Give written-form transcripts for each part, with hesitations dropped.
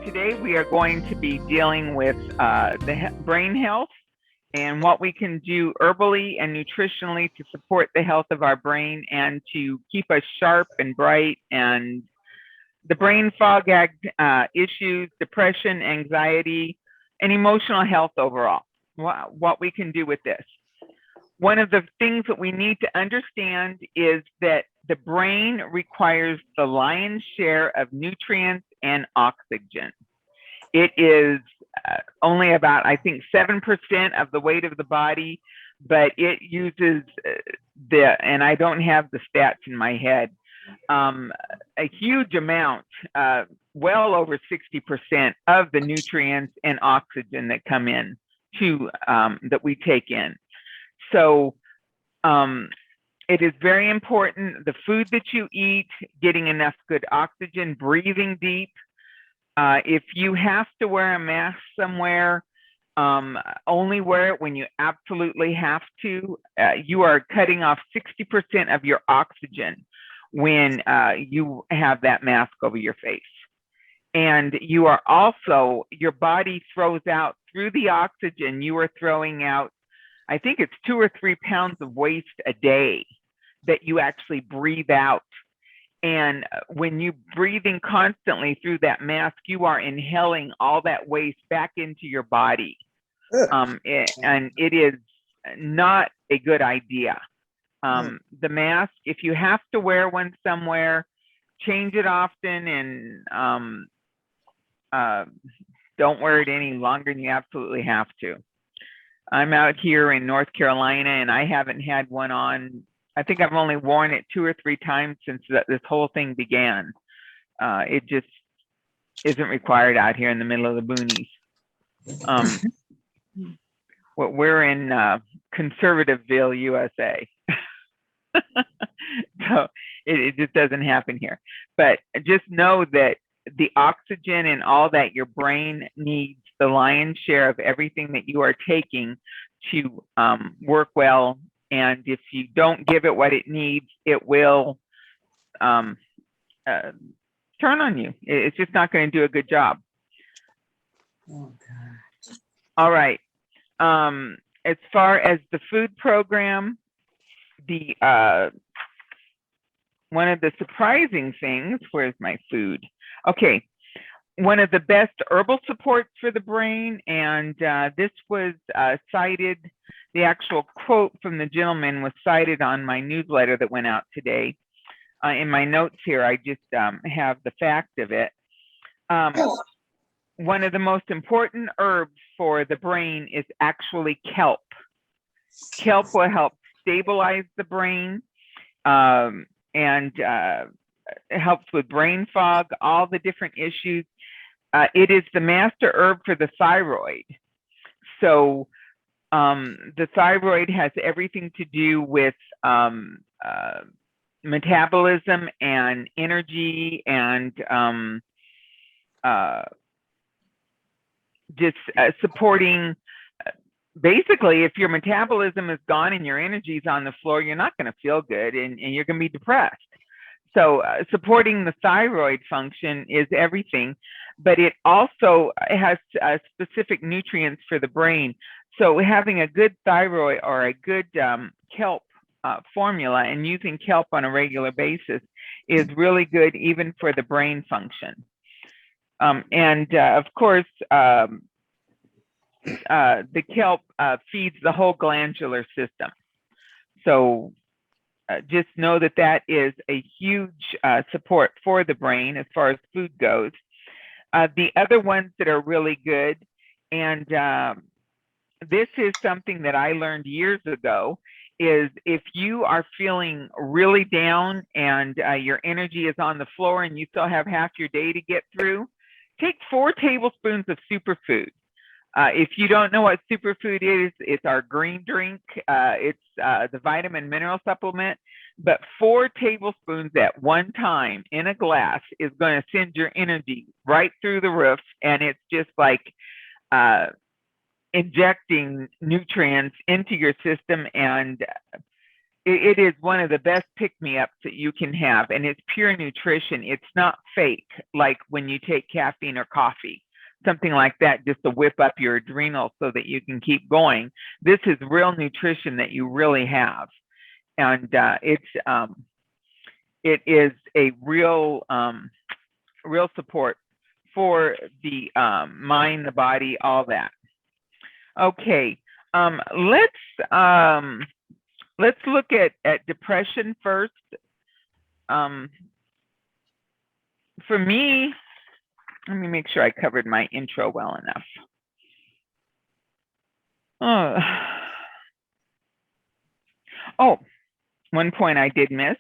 Today we are going to be dealing with brain health and what we can do herbally and nutritionally to support the health of our brain and to keep us sharp and bright, and the brain fog issues, depression, anxiety, and emotional health overall. What we can do with this. One of the things that we need to understand is that the brain requires the lion's share of nutrients and oxygen. It is only about, I think, 7% of the weight of the body, but it uses and I don't have the stats in my head, a huge amount, well over 60% of the nutrients and oxygen that come in that we take in. So it is very important, the food that you eat, getting enough good oxygen, breathing deep. If you have to wear a mask somewhere, only wear it when you absolutely have to. You are cutting off 60% of your oxygen when you have that mask over your face. And you are also, your body throws out, through the oxygen, you are throwing out, I think it's 2 or 3 pounds of waste a day that you actually breathe out. And when you breathing constantly through that mask, you are inhaling all that waste back into your body. And it is not a good idea. The mask, if you have to wear one somewhere, change it often, and don't wear it any longer than you absolutely have to. I'm out here in North Carolina, and I haven't had one on. I think I've only worn it 2 or 3 times since this whole thing began. It just isn't required out here in the middle of the boonies. We're in Conservativeville, USA. So it just doesn't happen here. But just know that the oxygen and all that your brain needs, the lion's share of everything that you are taking to work well. And if you don't give it what it needs, it will turn on you. It's just not going to do a good job. Oh, God. All right. As far as the food program, one of the surprising things, where's my food? Okay. One of the best herbal supports for the brain, and this was cited, the actual quote from the gentleman was cited on my newsletter that went out today. In my notes here, I just have the fact of it. One of the most important herbs for the brain is actually kelp. Kelp will help stabilize the brain, and it helps with brain fog, all the different issues. It is the master herb for the thyroid. So the thyroid has everything to do with metabolism and energy, and just supporting. Basically, if your metabolism is gone and your energy is on the floor, you're not going to feel good, and you're going to be depressed. So supporting the thyroid function is everything, but it also has specific nutrients for the brain. So having a good thyroid or a good kelp formula and using kelp on a regular basis is really good even for the brain function. And of course, the kelp feeds the whole glandular system. So just know that that is a huge support for the brain as far as food goes. The other ones that are really good, and this is something that I learned years ago, is if you are feeling really down and your energy is on the floor and you still have half your day to get through, take 4 tablespoons of Superfood. If you don't know what Superfood is, it's our green drink. It's the vitamin mineral supplement. But 4 tablespoons at one time in a glass is going to send your energy right through the roof. And it's just like injecting nutrients into your system. And it is one of the best pick-me-ups that you can have, and it's pure nutrition. It's not fake, like when you take caffeine or coffee, something like that, just to whip up your adrenals so that you can keep going. This is real nutrition that you really have, and it is a real support for the mind, the body, all that. Okay, let's look at depression first. For me, let me make sure I covered my intro well enough. One point I did miss.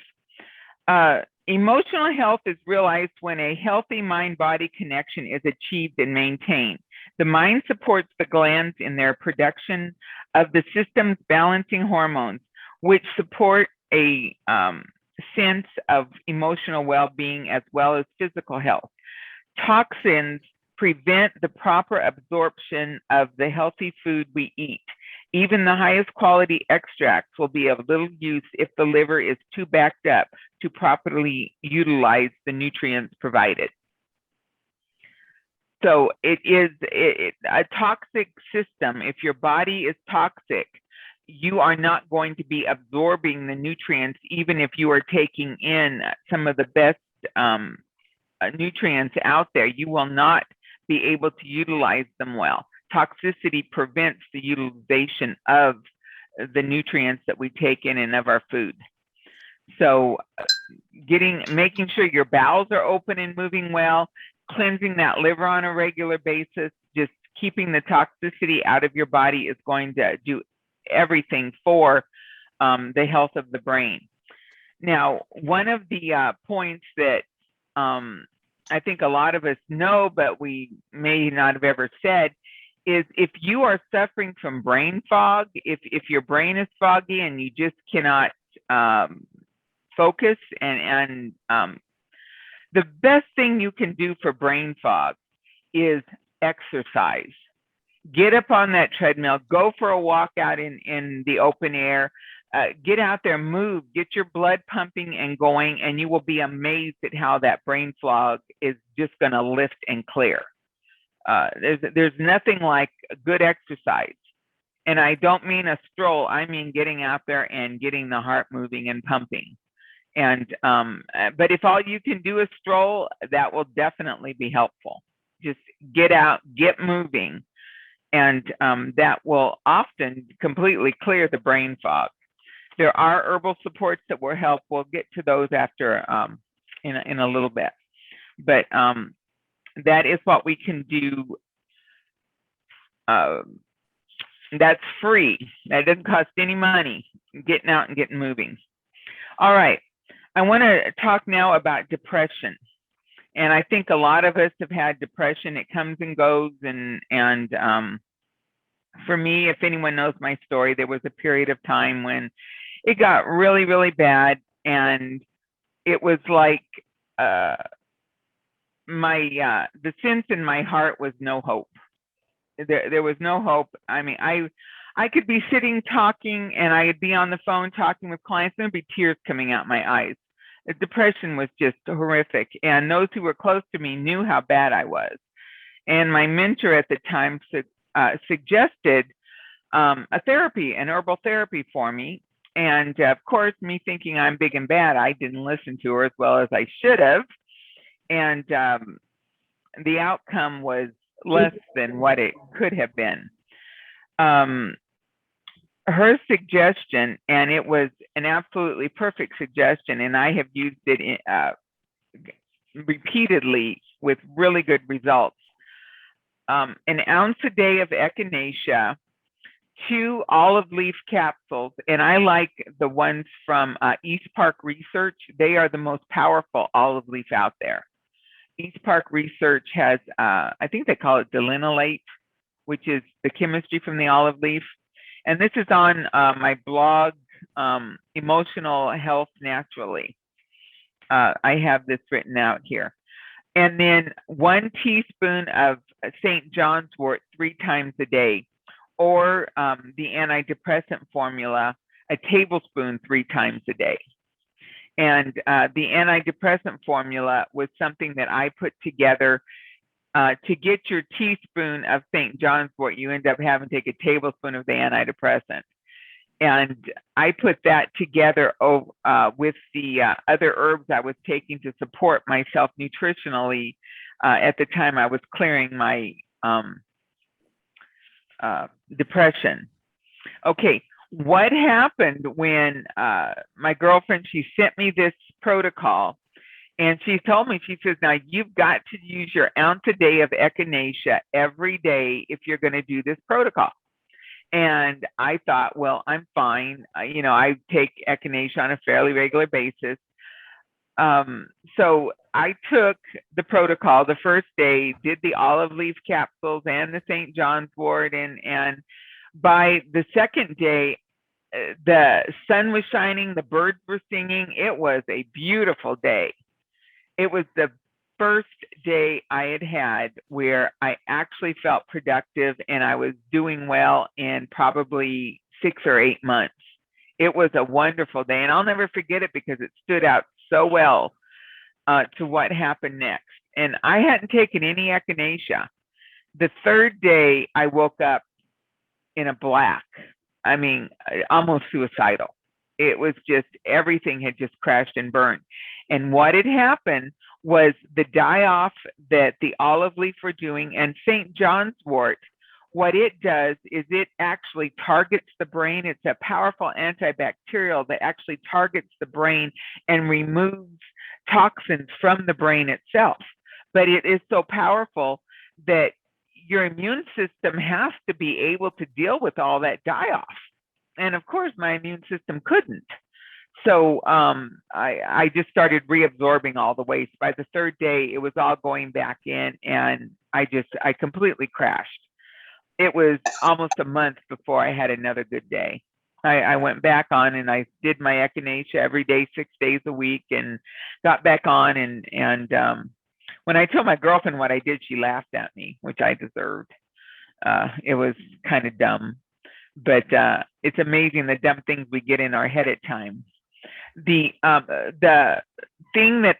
Emotional health is realized when a healthy mind-body connection is achieved and maintained. The mind supports the glands in their production of the system's balancing hormones, which support a sense of emotional well-being as well as physical health. Toxins prevent the proper absorption of the healthy food we eat. Even the highest quality extracts will be of little use if the liver is too backed up to properly utilize the nutrients provided. So it is a toxic system. If your body is toxic, you are not going to be absorbing the nutrients, even if you are taking in some of the best nutrients out there. You will not be able to utilize them well. Toxicity prevents the utilization of the nutrients that we take in and of our food. So making sure your bowels are open and moving well, cleansing that liver on a regular basis, just keeping the toxicity out of your body is going to do everything for the health of the brain. Now, one of the points that I think a lot of us know, but we may not have ever said, is if you are suffering from brain fog, if your brain is foggy and you just cannot focus, and the best thing you can do for brain fog is exercise. Get up on that treadmill, go for a walk out in the open air, get out there, move, get your blood pumping and going, and you will be amazed at how that brain fog is just going to lift and clear. There's nothing like good exercise. And I don't mean a stroll, I mean getting out there and getting the heart moving and pumping. And but if all you can do is stroll, that will definitely be helpful. Just get out, get moving, and that will often completely clear the brain fog. There are herbal supports that will help. We'll get to those after in a little bit. But that is what we can do. That's free. That doesn't cost any money. Getting out and getting moving. All right. I want to talk now about depression. And I think a lot of us have had depression. It comes and goes. And for me, if anyone knows my story, there was a period of time when it got really, really bad. And it was like the sense in my heart was no hope. There was no hope. I mean, I could be sitting talking and I'd be on the phone talking with clients and there'd be tears coming out my eyes. The depression was just horrific. And those who were close to me knew how bad I was. And my mentor at the time suggested a therapy, an herbal therapy for me. And of course, me thinking I'm big and bad, I didn't listen to her as well as I should have. And the outcome was less than what it could have been. Her suggestion, and it was an absolutely perfect suggestion, and I have used it repeatedly with really good results. An ounce a day of echinacea, 2 olive leaf capsules, and I like the ones from East Park Research. They are the most powerful olive leaf out there. East Park Research has, I think they call it delinolate, which is the chemistry from the olive leaf. And this is on my blog, Emotional Health Naturally. I have this written out here. And then 1 teaspoon of St. John's wort 3 times a day, or the antidepressant formula, a tablespoon 3 times a day. And the antidepressant formula was something that I put together. To get your teaspoon of St. John's wort, you end up having to take a tablespoon of the antidepressant. And I put that together with the other herbs I was taking to support myself nutritionally. At the time I was clearing my depression. Okay, what happened when my girlfriend, she sent me this protocol, and she told me, she says, now you've got to use your ounce a day of echinacea every day if you're going to do this protocol. And I thought, well, I'm fine. I take echinacea on a fairly regular basis. So I took the protocol the first day, did the olive leaf capsules and the St. John's wort, and by the second day, the sun was shining, the birds were singing. It was a beautiful day. It was the first day I had where I actually felt productive and I was doing well in probably 6 or 8 months. It was a wonderful day, and I'll never forget it because it stood out so well to what happened next. And I hadn't taken any echinacea. The third day, I woke up in a black, almost suicidal. It was just, everything had just crashed and burned. And what had happened was the die-off that the olive leaf were doing, and St. John's wort, what it does is it actually targets the brain. It's a powerful antibacterial that actually targets the brain and removes toxins from the brain itself. But it is so powerful that your immune system has to be able to deal with all that die-off. And of course, my immune system couldn't. So I just started reabsorbing all the waste. By the third day, it was all going back in, and I completely crashed. It was almost a month before I had another good day. I went back on and I did my echinacea every day, 6 days a week, and got back on. And when I told my girlfriend what I did, she laughed at me, which I deserved. It was kind of dumb, but it's amazing the dumb things we get in our head at times. The thing that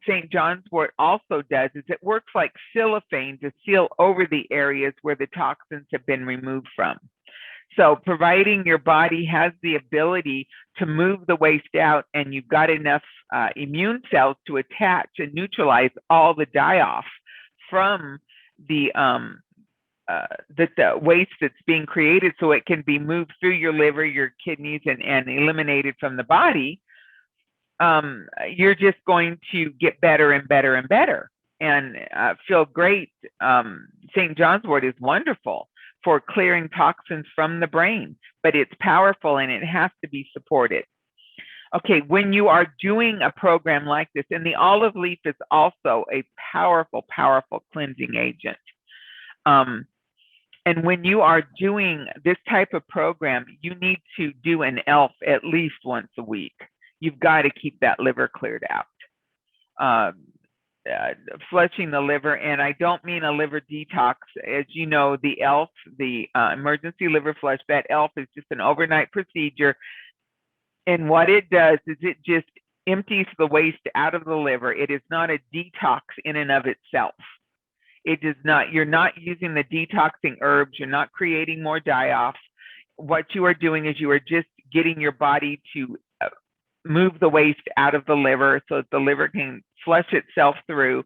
St. John's wort also does is it works like cellophane to seal over the areas where the toxins have been removed from. So providing your body has the ability to move the waste out, and you've got enough immune cells to attach and neutralize all the die-off from the waste that's being created, so it can be moved through your liver, your kidneys, and eliminated from the body. You're just going to get better and better and better and feel great. St. John's wort is wonderful for clearing toxins from the brain, but it's powerful and it has to be supported. Okay, when you are doing a program like this, and the olive leaf is also a powerful, powerful cleansing agent. And when you are doing this type of program, you need to do an ELF at least once a week. You've got to keep that liver cleared out. Flushing the liver, and I don't mean a liver detox. As you know, the ELF, the emergency liver flush, that ELF is just an overnight procedure. And what it does is it just empties the waste out of the liver. It is not a detox in and of itself. It does not, you're not using the detoxing herbs. You're not creating more die-off. What you are doing is you are just getting your body to move the waste out of the liver so that the liver can flush itself through.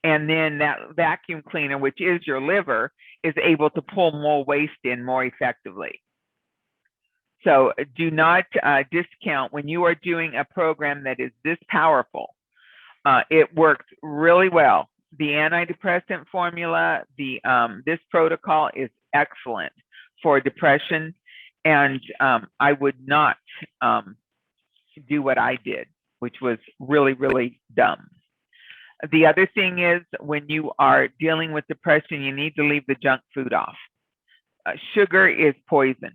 And then that vacuum cleaner, which is your liver, is able to pull more waste in more effectively. So do not discount when you are doing a program that is this powerful. It works really well. The antidepressant formula, this protocol is excellent for depression, and I would not do what I did, which was really, really dumb. The other thing is, when you are dealing with depression, you need to leave the junk food off. Sugar is poison.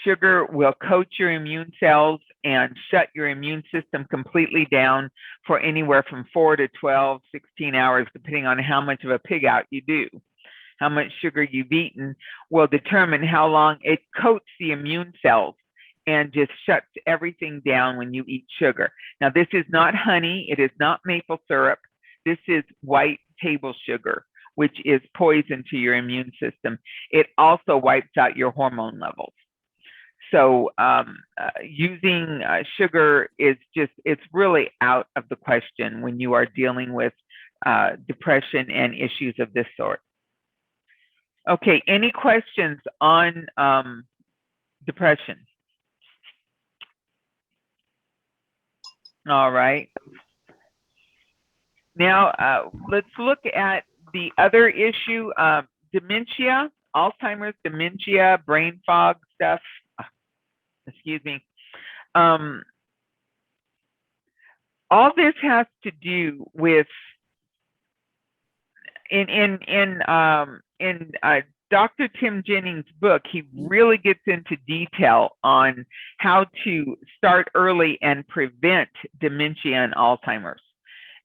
Sugar will coat your immune cells and shut your immune system completely down for anywhere from 4 to 12, 16 hours, depending on how much of a pig out you do. how much sugar you've eaten will determine how long it coats the immune cells and just shuts everything down when you eat sugar. Now, this is not honey. It is not maple syrup. This is white table sugar, which is poison to your immune system. It also wipes out your hormone levels. So using sugar is just, it's really out of the question when you are dealing with depression and issues of this sort. Okay, any questions on depression? All right. Now, let's look at the other issue, dementia, Alzheimer's, dementia, brain fog stuff. Excuse me. All this has to do with in Dr. Tim Jennings' book. He really gets into detail on how to start early and prevent dementia and Alzheimer's.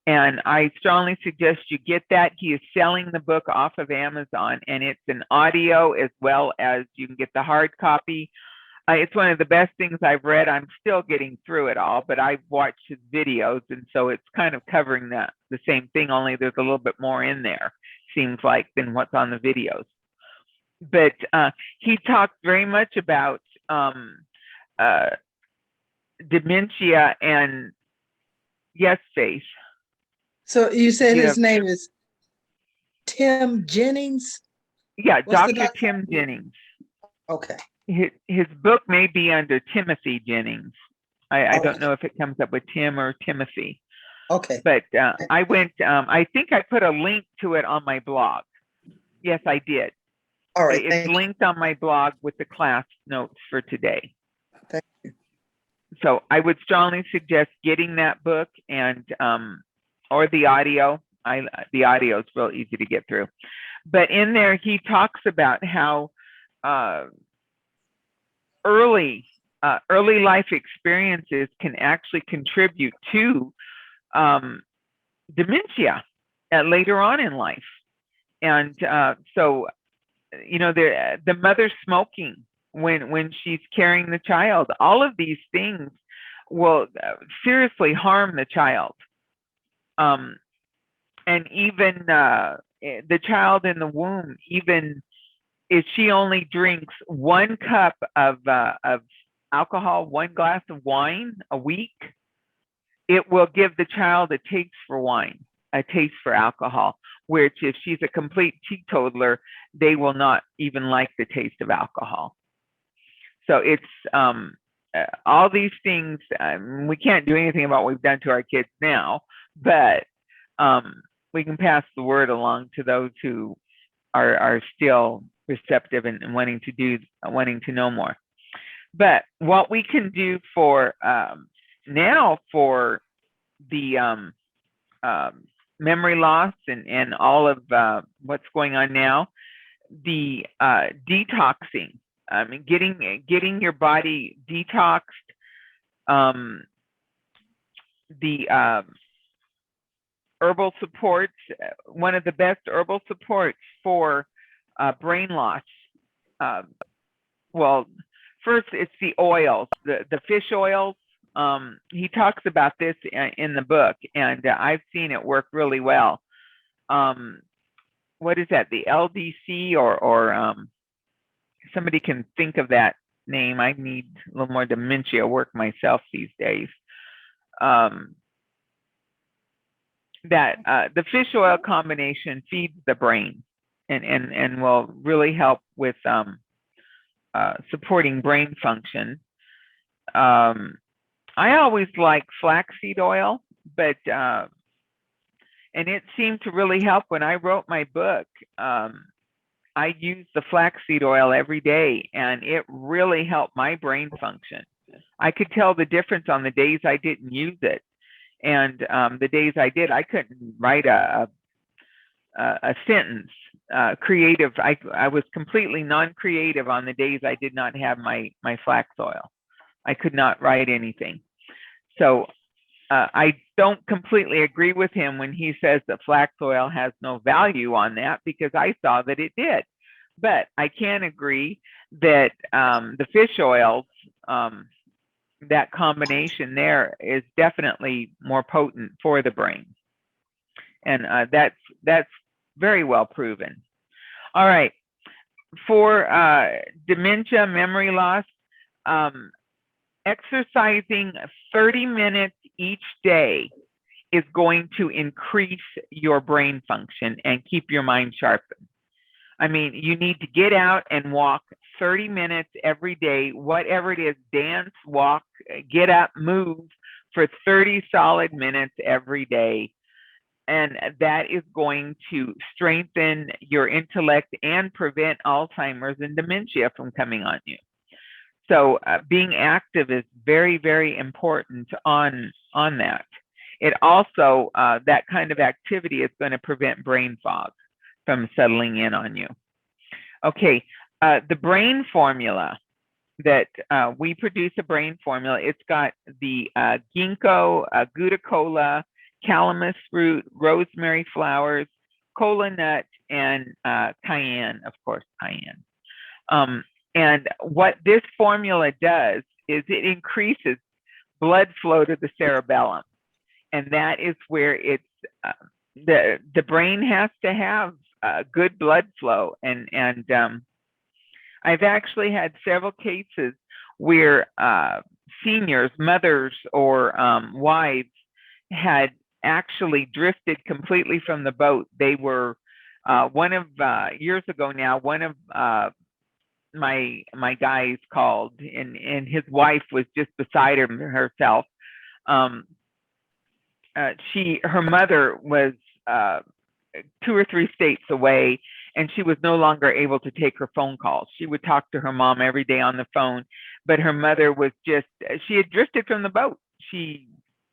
And I strongly suggest you get that. He is selling the book off of Amazon, and it's an audio as well as you can get the hard copy. It's one of the best things I've read. I'm still getting through it all, but I've watched his videos, and so it's kind of covering the same thing, only there's a little bit more in there, seems like, than what's on the videos. But he talks very much about dementia and, yes, Faith. So you said his name is Tim Jennings? Yeah, Dr. Tim Jennings. Okay. His book may be under Timothy Jennings. I don't know if it comes up with Tim or Timothy. Okay. But I went, I think I put a link to it on my blog. Yes, I did. All right. It's linked on my blog with the class notes for today. Thank you. So I would strongly suggest getting that book and or the audio. The audio is real easy to get through. But in there, he talks about how early life experiences can actually contribute to dementia later on in life. And so, you know, the mother smoking when she's carrying the child, all of these things will seriously harm the child. And even the child in the womb, even if she only drinks 1 cup of alcohol, 1 glass of wine a week, it will give the child a taste for wine, a taste for alcohol, which if she's a complete teetotaler, they will not even like the taste of alcohol. So it's all these things. We can't do anything about what we've done to our kids now, but we can pass the word along to those who are still receptive and wanting to know more. But what we can do for now for the memory loss and all of what's going on now, the detoxing, getting your body detoxed, the herbal supports, one of the best herbal supports for brain loss. Well, first it's the oils, the fish oils. He talks about this in the book, and I've seen it work really well. What is that? The LDC or somebody can think of that name. I need a little more dementia work myself these days. That the fish oil combination feeds the brain and will really help with supporting brain function. I always like flaxseed oil, but and it seemed to really help when I wrote my book. I used the flaxseed oil every day, and it really helped my brain function. I could tell the difference on the days I didn't use it, and the days I did, I couldn't write a sentence. Creative. I was completely non-creative on the days I did not have my flax oil. I could not write anything. So I don't completely agree with him when he says that flax oil has no value on that, because I saw that it did. But I can agree that the fish oils, that combination there is definitely more potent for the brain. And that's very well proven. All right. For dementia, memory loss, exercising 30 minutes each day is going to increase your brain function and keep your mind sharpened. I mean, you need to get out and walk 30 minutes every day, whatever it is, dance, walk, get up, move for 30 solid minutes every day. And that is going to strengthen your intellect and prevent Alzheimer's and dementia from coming on you. So being active is very, very important on that. It also, that kind of activity is going to prevent brain fog from settling in on you. Okay, the brain formula that we produce, a brain formula. It's got the ginkgo, Gouda cola, calamus root, rosemary flowers, cola nut, and cayenne, of course, cayenne. And what this formula does is it increases blood flow to the cerebellum. And that is where it's, the brain has to have good blood flow. And I've actually had several cases where seniors, mothers, or wives had actually drifted completely from the boat. They were, years ago now, one of my guys called, and his wife was just beside herself. Her mother was 2 or 3 states away, and she was no longer able to take her phone calls. She would talk to her mom every day on the phone, but her mother was just, she had drifted from the boat. She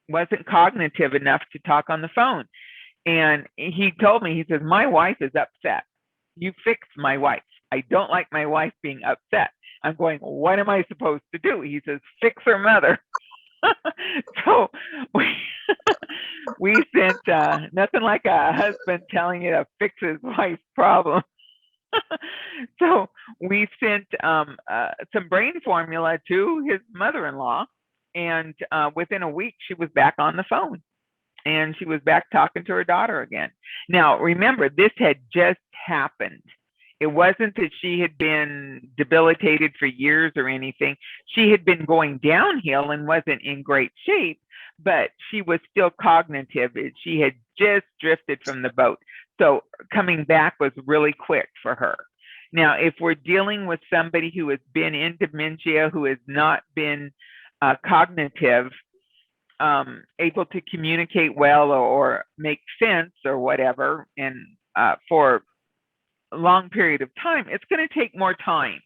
wasn't cognitive enough to talk on the phone. And he told me, he says, my wife is upset. You fix my wife. I don't like my wife being upset. I'm going, what am I supposed to do? He says, fix her mother. So we sent, nothing like a husband telling you to fix his wife's problem. So we sent some brain formula to his mother-in-law, and within a week she was back on the phone, and she was back talking to her daughter again. Now, remember, this had just happened. It wasn't that she had been debilitated for years or anything. She had been going downhill and wasn't in great shape, but she was still cognitive. She had just drifted from the boat. So coming back was really quick for her. Now, if we're dealing with somebody who has been in dementia, who has not been cognitive, able to communicate well or make sense or whatever, and for a long period of time, it's going to take more time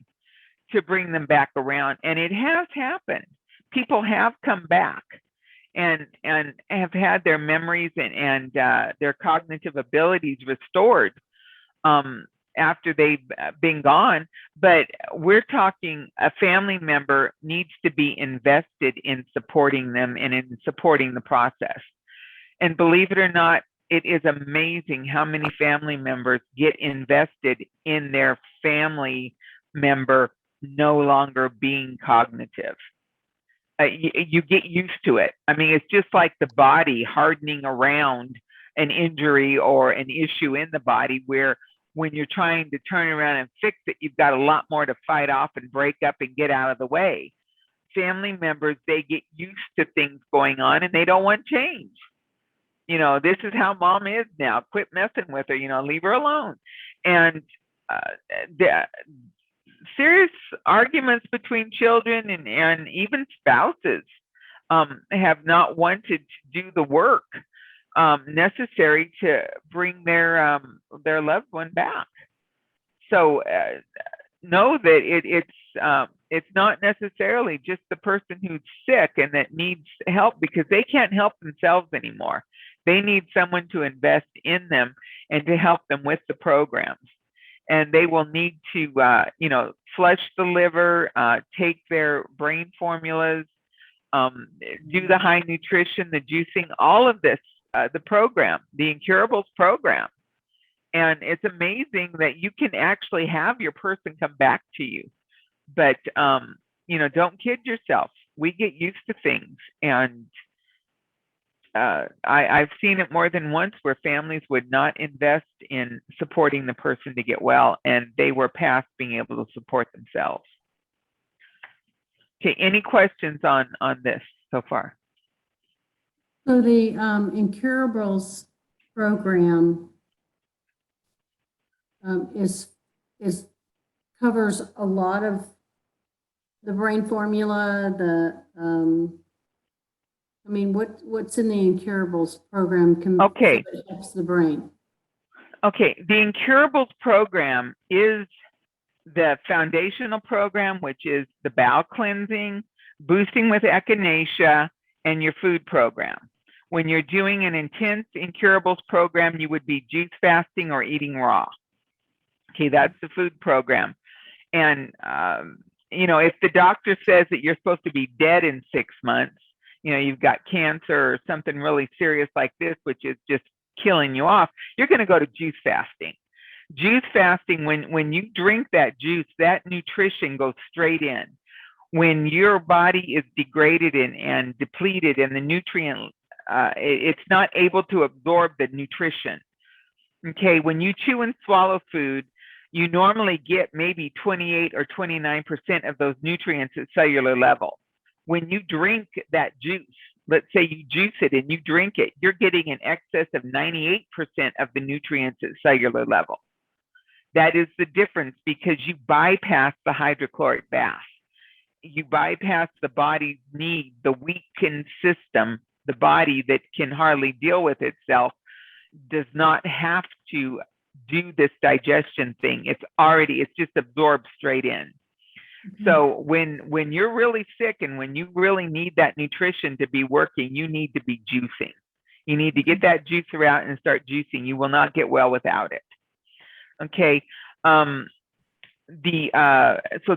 to bring them back around. And it has happened. People have come back and have had their memories and their cognitive abilities restored after they've been gone. But we're talking a family member needs to be invested in supporting them and in supporting the process. And believe it or not, it is amazing how many family members get invested in their family member no longer being cognitive. You get used to it. I mean, it's just like the body hardening around an injury or an issue in the body, where when you're trying to turn around and fix it, you've got a lot more to fight off and break up and get out of the way. Family members, they get used to things going on and they don't want change. You know, this is how mom is now. Quit messing with her, you know, leave her alone. And the serious arguments between children and even spouses have not wanted to do the work necessary to bring their loved one back. So know that it's not necessarily just the person who's sick and that needs help, because they can't help themselves anymore. They need someone to invest in them and to help them with the programs. And they will need to, flush the liver, take their brain formulas, do the high nutrition, the juicing, all of this, the program, the Incurables program. And it's amazing that you can actually have your person come back to you. But, don't kid yourself. We get used to things. And I've seen it more than once where families would not invest in supporting the person to get well, and they were past being able to support themselves. Okay, any questions on this so far? So the Incurables program is covers a lot of the brain formula. I mean, what's in the Incurables program? Okay, so it helps the brain. Okay, the Incurables program is the foundational program, which is the bowel cleansing, boosting with echinacea, and your food program. When you're doing an intense Incurables program, you would be juice fasting or eating raw. Okay, that's the food program. And, if the doctor says that you're supposed to be dead in 6 months, you've got cancer or something really serious like this, which is just killing you off, you're going to go to juice fasting. Juice fasting, when you drink that juice, that nutrition goes straight in. When your body is degraded and depleted and the nutrient, it's not able to absorb the nutrition. Okay, when you chew and swallow food, you normally get maybe 28 or 29% of those nutrients at cellular level. When you drink that juice, let's say you juice it and you drink it, you're getting an excess of 98% of the nutrients at cellular level. That is the difference, because you bypass the hydrochloric bath. You bypass the body's need, the weakened system, the body that can hardly deal with itself does not have to do this digestion thing. It's just absorbed straight in. Mm-hmm. So when you're really sick and when you really need that nutrition to be working, you need to be juicing. You need to get that juicer out and start juicing. You will not get well without it. Okay. So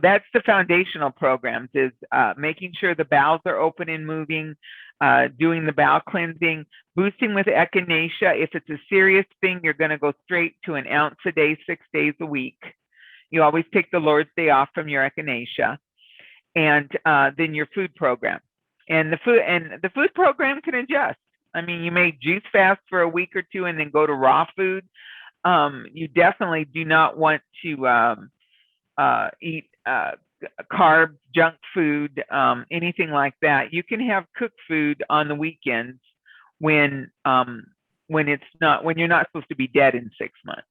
that's the foundational programs, is making sure the bowels are open and moving, doing the bowel cleansing, boosting with echinacea. If it's a serious thing, you're going to go straight to an ounce a day, 6 days a week. You always take the Lord's Day off from your echinacea, and then your food program. And the food program can adjust. I mean, you may juice fast for a week or two and then go to raw food. You definitely do not want to eat carbs, junk food, anything like that. You can have cooked food on the weekends when you're not supposed to be dead in 6 months.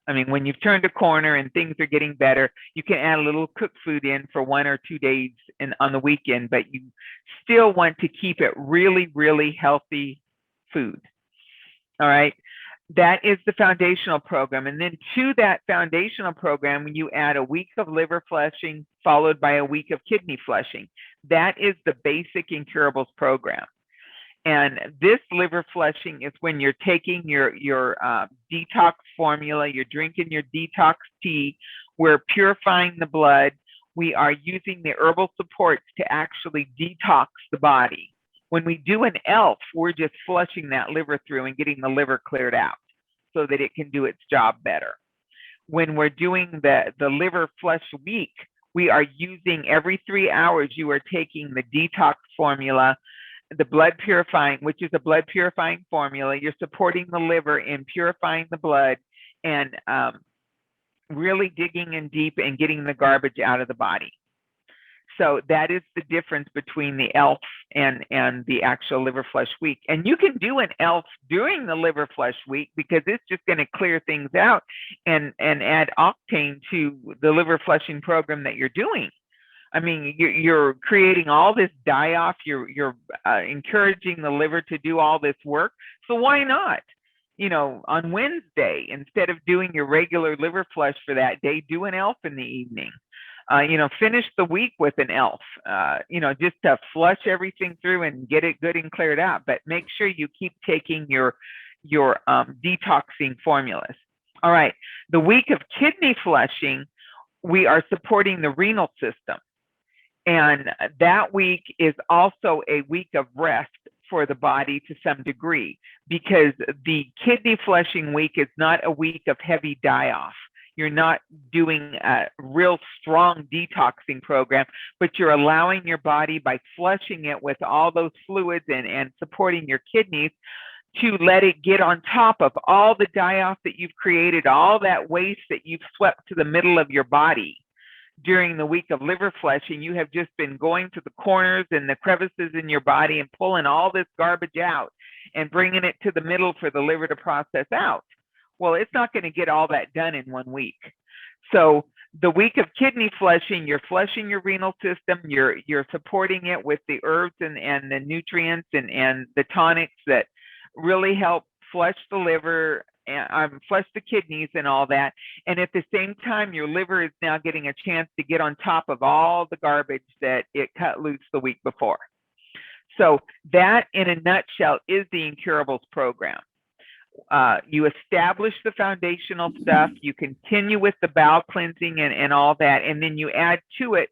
I mean, when you've turned a corner and things are getting better, you can add a little cooked food in for 1 or 2 days on the weekend, but you still want to keep it really, really healthy food. All right. That is the foundational program. And then to that foundational program, you add a week of liver flushing followed by a week of kidney flushing. That is the basic Incurables program. And this liver flushing is when you're taking your detox formula, you're drinking your detox tea, we're purifying the blood. We are using the Herbal Supports to actually detox the body. When we do an ELF, we're just flushing that liver through and getting the liver cleared out so that it can do its job better. When we're doing the liver flush week, we are using every 3 hours, you are taking the detox formula, the blood purifying, which is a blood purifying formula. You're supporting the liver in purifying the blood and really digging in deep and getting the garbage out of the body. So that is the difference between the ELF and the actual liver flush week. And you can do an ELF during the liver flush week because it's just going to clear things out and add octane to the liver flushing program that you're doing. I mean, you're creating all this die-off. You're encouraging the liver to do all this work. So why not? On Wednesday, instead of doing your regular liver flush for that day, do an ELF in the evening. Finish the week with an ELF, just to flush everything through and get it good and cleared out. But make sure you keep taking your detoxing formulas. All right. The week of kidney flushing, we are supporting the renal system. And that week is also a week of rest for the body to some degree, because the kidney flushing week is not a week of heavy die-off. You're not doing a real strong detoxing program, but you're allowing your body, by flushing it with all those fluids and supporting your kidneys, to let it get on top of all the die-off that you've created, all that waste that you've swept to the middle of your body. During the week of liver flushing, you have just been going to the corners and the crevices in your body and pulling all this garbage out and bringing it to the middle for the liver to process out. Well, it's not going to get all that done in 1 week. So the week of kidney flushing, you're flushing your renal system, you're supporting it with the herbs and the nutrients and the tonics that really help flush the liver, flush the kidneys and all that. And at the same time, your liver is now getting a chance to get on top of all the garbage that it cut loose the week before. So that, in a nutshell, is the Incurables program. You establish the foundational stuff, you continue with the bowel cleansing and all that, and then you add to it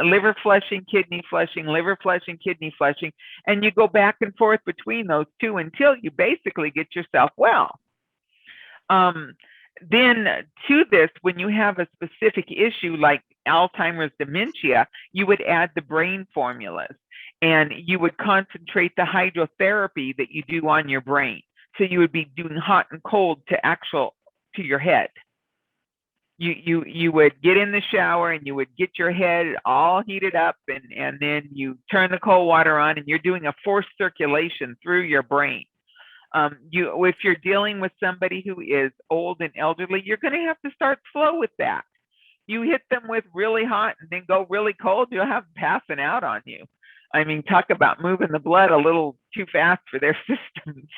liver flushing, kidney flushing, liver flushing, kidney flushing, and you go back and forth between those two until you basically get yourself well. Then to this, when you have a specific issue like Alzheimer's dementia, you would add the brain formulas, and you would concentrate the hydrotherapy that you do on your brain. So you would be doing hot and cold to your head. You would get in the shower and you would get your head all heated up, and then you turn the cold water on, and you're doing a forced circulation through your brain. If you're dealing with somebody who is old and elderly, you're going to have to start slow with that. You hit them with really hot and then go really cold, you'll have them passing out on you. I mean, talk about moving the blood a little too fast for their systems.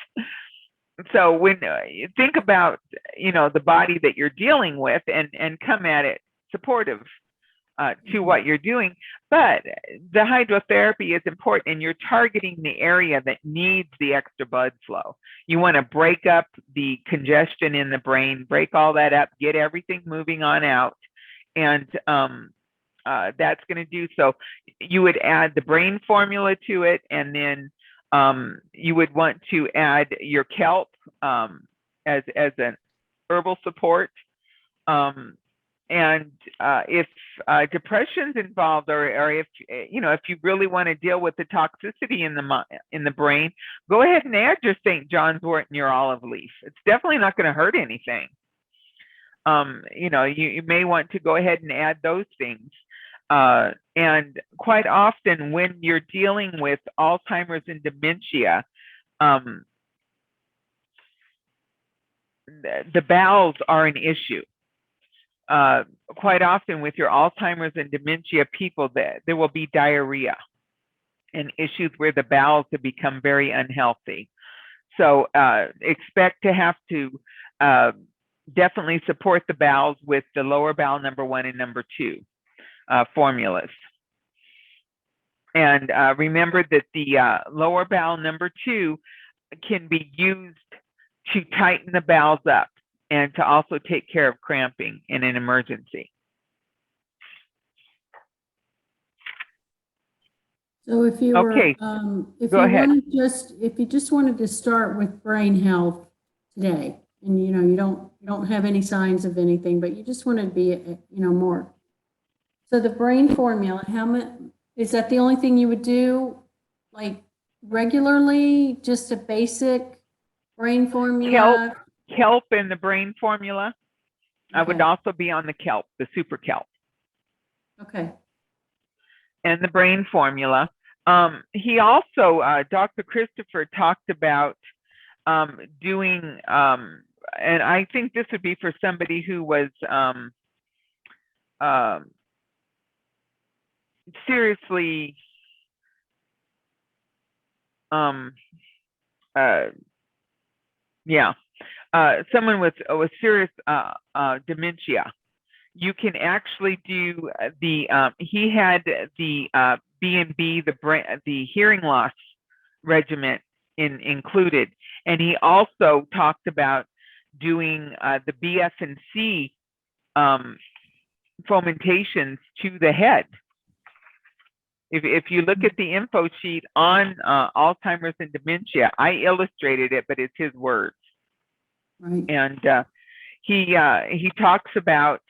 So when you think about, the body that you're dealing with, and come at it supportive to what you're doing, but the hydrotherapy is important, and you're targeting the area that needs the extra blood flow. You want to break up the congestion in the brain, break all that up, get everything moving on out, and that's going to do so. You would add the brain formula to it, and then you would want to add your kelp as an herbal support. And if depression's involved, or if you really want to deal with the toxicity in the brain, go ahead and add your St. John's wort and your olive leaf. It's definitely not going to hurt anything. You may want to go ahead and add those things. And quite often when you're dealing with Alzheimer's and dementia, the bowels are an issue. Quite often with your Alzheimer's and dementia people, there will be diarrhea and issues where the bowels have become very unhealthy. So expect to have to definitely support the bowels with the lower bowel number 1 and number 2 formulas. And remember that the lower bowel number 2 can be used to tighten the bowels up and to also take care of cramping in an emergency. So if you were, Okay, if you just wanted to start with brain health today, and you don't have any signs of anything, but you just want to be more. So the brain formula, how much is that? The only thing you would do, like regularly, just a basic brain formula? Kelp in the brain formula. Okay. I would also be on the kelp, the super kelp. Okay. And the brain formula. He also, Dr. Christopher talked about doing, and I think this would be for somebody who was seriously someone with serious dementia. You can actually do he had the B&B, the hearing loss regimen included, and he also talked about doing the BF&C fomentations to the head. If you look at the info sheet on Alzheimer's and dementia, I illustrated it, but it's his words. Right. And he talks about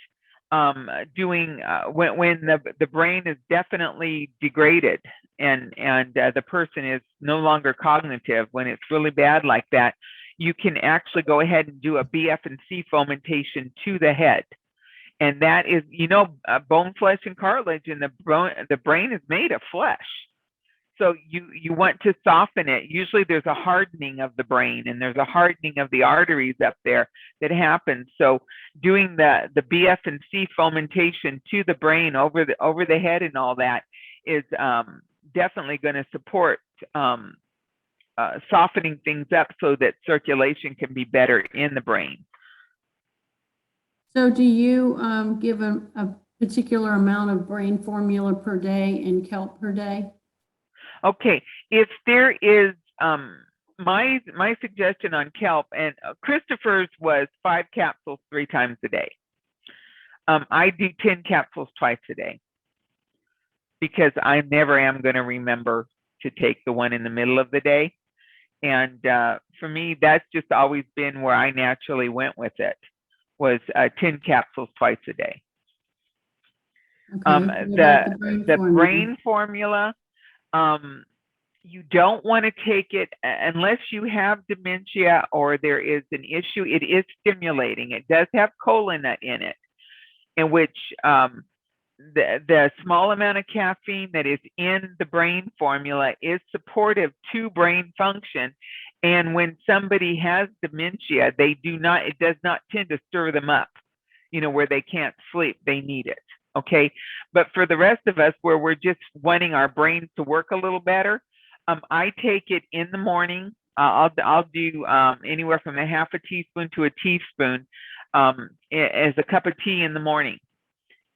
doing when the brain is definitely degraded and the person is no longer cognitive, when it's really bad like that, you can actually go ahead and do a BF&C fomentation to the head. And that is, bone, flesh, and cartilage, and the brain is made of flesh. So you want to soften it. Usually there's a hardening of the brain and there's a hardening of the arteries up there that happens. So doing the BF&C fomentation to the brain over the head and all that is definitely going to support softening things up so that circulation can be better in the brain. So do you give a particular amount of brain formula per day and kelp per day? Okay, if there is, my suggestion on kelp, and Christopher's was 5 capsules 3 times a day. I do 10 capsules twice a day because I never am going to remember to take the one in the middle of the day. And for me, that's just always been where I naturally went with it, was 10 capsules twice a day. Okay. The brain formula, you don't want to take it unless you have dementia or there is an issue. It is stimulating. It does have cola nut in it, in which the small amount of caffeine that is in the brain formula is supportive to brain function. And when somebody has dementia, it does not tend to stir them up, where they can't sleep. They need it. Okay. But for the rest of us, where we're just wanting our brains to work a little better, I take it in the morning. I'll do anywhere from a half a teaspoon to a teaspoon as a cup of tea in the morning.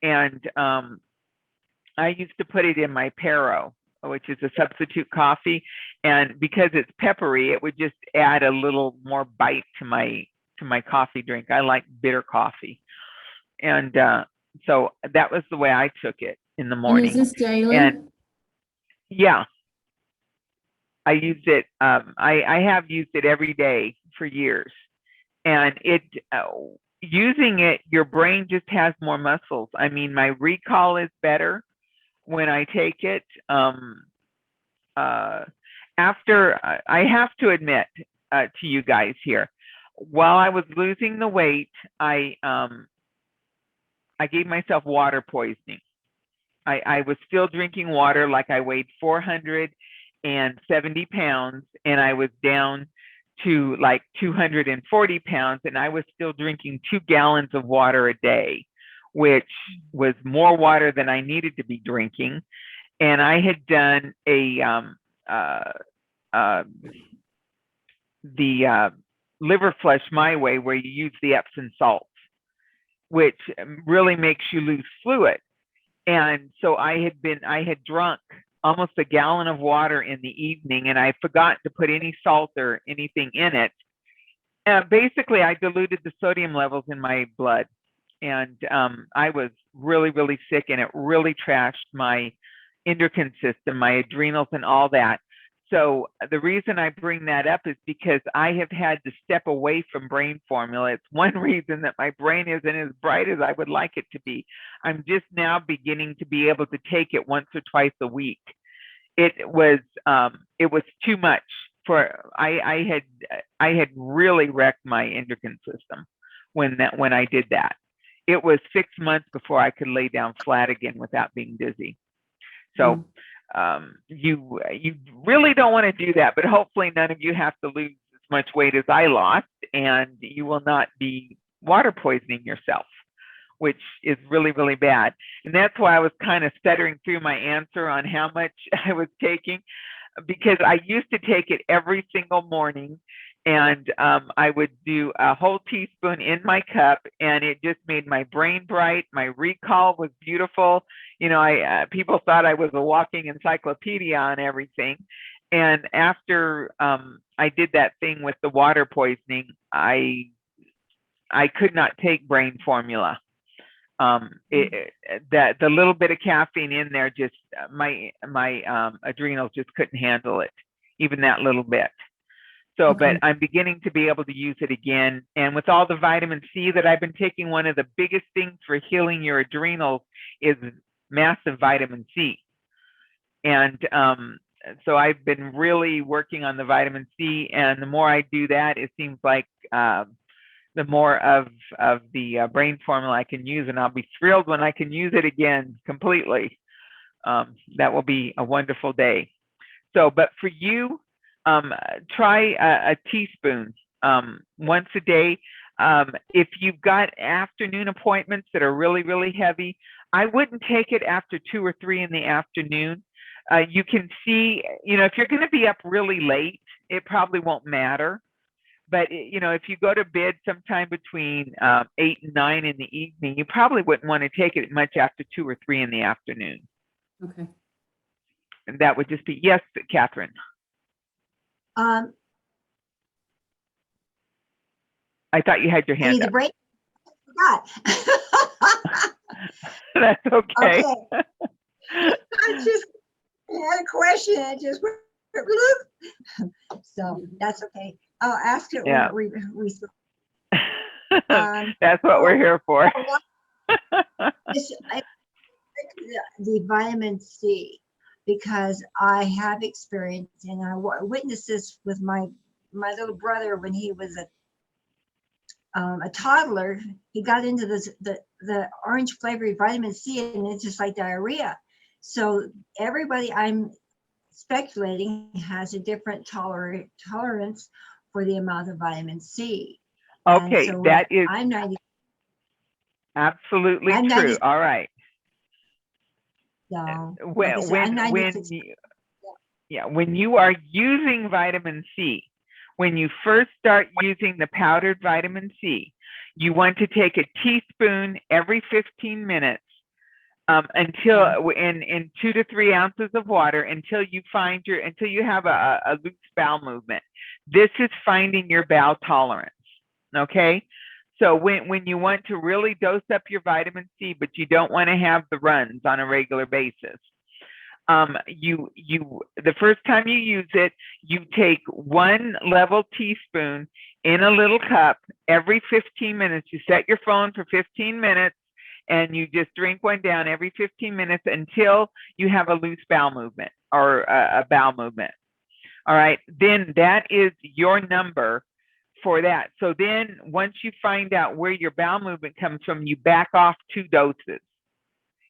And I used to put it in my Pero, which is a substitute coffee. And because it's peppery, it would just add a little more bite to my coffee drink. I like bitter coffee. And so that was the way I took it in the morning. And is this daily? And yeah, I use it. I have used it every day for years. And using it, your brain just has more muscles. I mean, my recall is better when I take it. After, I have to admit to you guys here, while I was losing the weight, I gave myself water poisoning. I was still drinking water like I weighed 470 pounds and I was down to like 240 pounds and I was still drinking 2 gallons of water a day, which was more water than I needed to be drinking. And I had done the liver flush my way, where you use the Epsom salts, which really makes you lose fluid. And so I had drunk almost a gallon of water in the evening, and I forgot to put any salt or anything in it. Basically, I diluted the sodium levels in my blood, and I was really, really sick, and it really trashed my endocrine system, my adrenals, and all that. So the reason I bring that up is because I have had to step away from brain formula. It's one reason that my brain isn't as bright as I would like it to be. I'm just now beginning to be able to take it once or twice a week. It was too much for, I had really wrecked my endocrine system when I did that. It was 6 months before I could lay down flat again without being dizzy. So you really don't want to do that, but hopefully none of you have to lose as much weight as I lost, and you will not be water poisoning yourself, which is really, really bad. And that's why I was kind of stuttering through my answer on how much I was taking, because I used to take it every single morning, and I would do a whole teaspoon in my cup, and it just made my brain bright. My recall was beautiful. People thought I was a walking encyclopedia on everything. And after I did that thing with the water poisoning, I could not take brain formula. that the little bit of caffeine in there, just my adrenals just couldn't handle it, even that little bit. So, Okay. but I'm beginning to be able to use it again. And with all the vitamin C that I've been taking, one of the biggest things for healing your adrenals is massive vitamin C. And so I've been really working on the vitamin C, and the more I do that, it seems like the more of the brain formula I can use, and I'll be thrilled when I can use it again completely. That will be a wonderful day. So, but for you, try a teaspoon once a day. If you've got afternoon appointments that are really, really heavy, I wouldn't take it after 2 or 3 in the afternoon. You can see, if you're going to be up really late, it probably won't matter. But, if you go to bed sometime between 8 and 9 in the evening, you probably wouldn't want to take it much after 2 or 3 in the afternoon. Okay. And that would just be, yes, Catherine. I thought you had your hand need up. to break. Forgot. That's okay. Okay. I just had a question. I just so that's okay. I'll ask it Yeah. when we That's what we're here for. The vitamin C, because I have experience, and I witnessed this with my little brother when he was a toddler. He got into the orange flavored vitamin C, and it's just like diarrhea. So everybody, I'm speculating, has a different tolerance for the amount of vitamin C. Okay, so that is I'm 90. absolutely I'm true. 90. All right. So When, like I said, I'm 96. when you are using vitamin C, when you first start using the powdered vitamin C, you want to take a teaspoon every 15 minutes until in 2 to 3 ounces of water until you have a loose bowel movement. This is finding your bowel tolerance. Okay. So when you want to really dose up your vitamin C, but you don't want to have the runs on a regular basis, the first time you use it, you take 1 level teaspoon in a little cup every 15 minutes. You set your phone for 15 minutes and you just drink one down every 15 minutes until you have a loose bowel movement or a bowel movement. All right, then that is your number for that. So then once you find out where your bowel movement comes from, you back off 2 doses.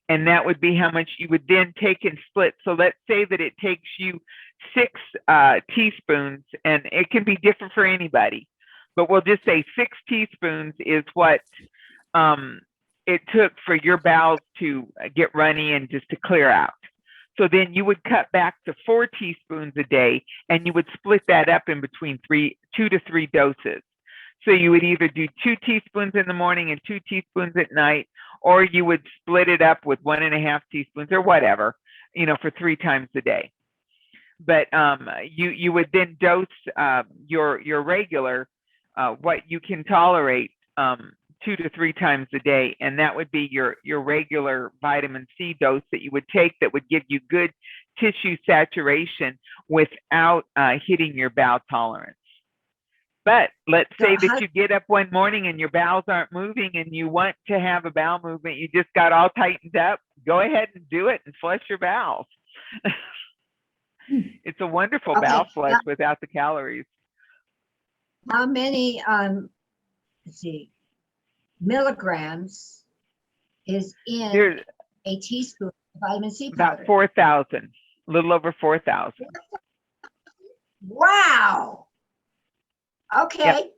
And that would be how much you would then take and split. So let's say that it takes you 6 teaspoons, and it can be different for anybody, but we'll just say 6 teaspoons is what it took for your bowels to get runny and just to clear out. So then you would cut back to 4 teaspoons a day, and you would split that up in between 2 to 3 doses. So you would either do 2 teaspoons in the morning and 2 teaspoons at night, or you would split it up with 1.5 teaspoons or whatever, for 3 times a day. But you would then dose your regular, what you can tolerate 2 to 3 times a day, and that would be your regular vitamin C dose that you would take that would give you good tissue saturation without hitting your bowel tolerance. But let's say that you get up one morning and your bowels aren't moving and you want to have a bowel movement, you just got all tightened up, go ahead and do it and flush your bowels. It's a wonderful bowel flush without the calories. How many, let's see, milligrams is in a teaspoon of vitamin C powder? About 4,000, a little over 4,000. Wow. Okay. Yep.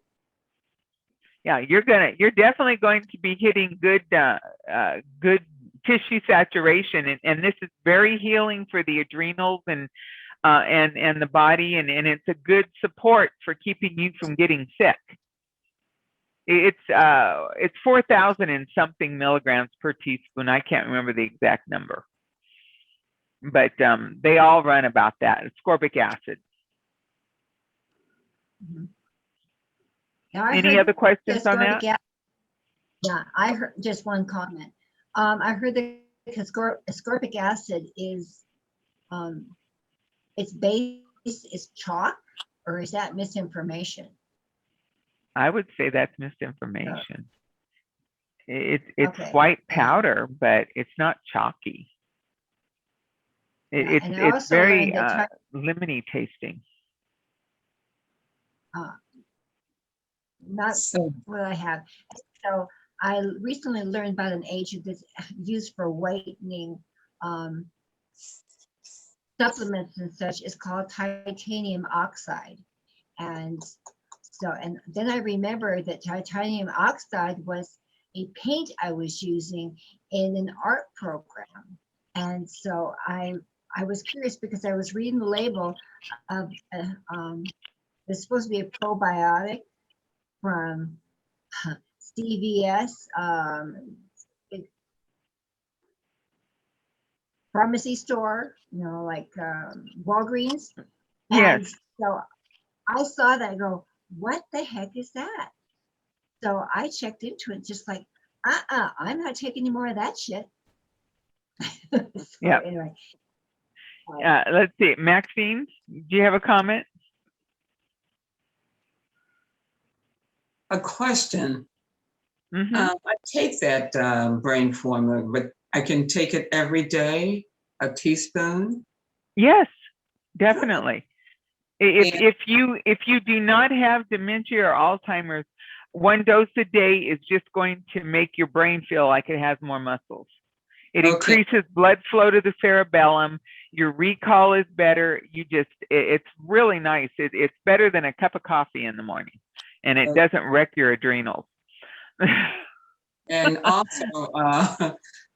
Yeah, you're definitely going to be hitting good tissue saturation, and this is very healing for the adrenals and the body, and it's a good support for keeping you from getting sick. It's 4,000 and something milligrams per teaspoon. I can't remember the exact number, but they all run about that. Ascorbic acid. Mm-hmm. Any other questions on that? Yeah, I heard just one comment. I heard that ascorbic acid is, its base is chalk, or is that misinformation? I would say that's misinformation. It's Okay. white powder, but it's not chalky. Yeah, and I It's also very learned that lemony tasting. not So, what I have. So I recently learned about an agent that's used for whitening, supplements and such. Is called titanium oxide. And so, and then I remember that titanium oxide was a paint I was using in an art program. And so I was curious because I was reading the label of, it's supposed to be a probiotic from CVS, pharmacy store, like Walgreens. Yes. And so I saw that and go, what the heck is that? So I checked into it, just like, I'm not taking any more of that shit. So Yeah. anyway. Let's see. Maxine, do you have a comment? A question. Mm-hmm. I take that brain formula, but I can take it every day, a teaspoon. Yes, definitely. If you do not have dementia or Alzheimer's, 1 dose a day is just going to make your brain feel like it has more muscles. It increases blood flow to the cerebellum. Your recall is better. It's really nice. It's better than a cup of coffee in the morning, and it doesn't wreck your adrenals. And also,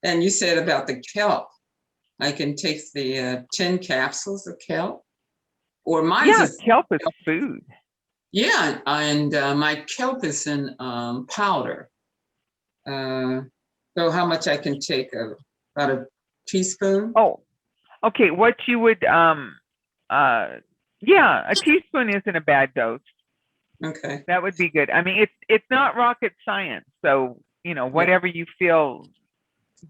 and you said about the kelp. I can take the 10 capsules of kelp, or mine's Yeah, kelp is food. Yeah, and my kelp is in powder. So how much I can take? About a teaspoon? Oh, okay. What you would, yeah, a teaspoon isn't a bad dose. Okay. That would be good. I mean, it's not rocket science. So, whatever you feel,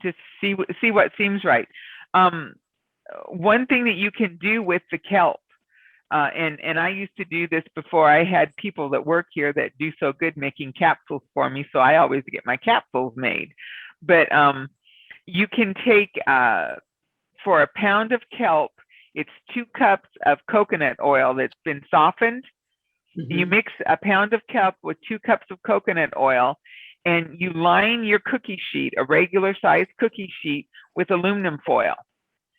just see what seems right. One thing that you can do with the kelp, and I used to do this before I had people that work here that do so good making capsules for me. So I always get my capsules made. But you can take, for a pound of kelp, it's 2 cups of coconut oil that's been softened. Mm-hmm. You mix a pound of kelp with 2 cups of coconut oil, and you line your cookie sheet, a regular size cookie sheet, with aluminum foil.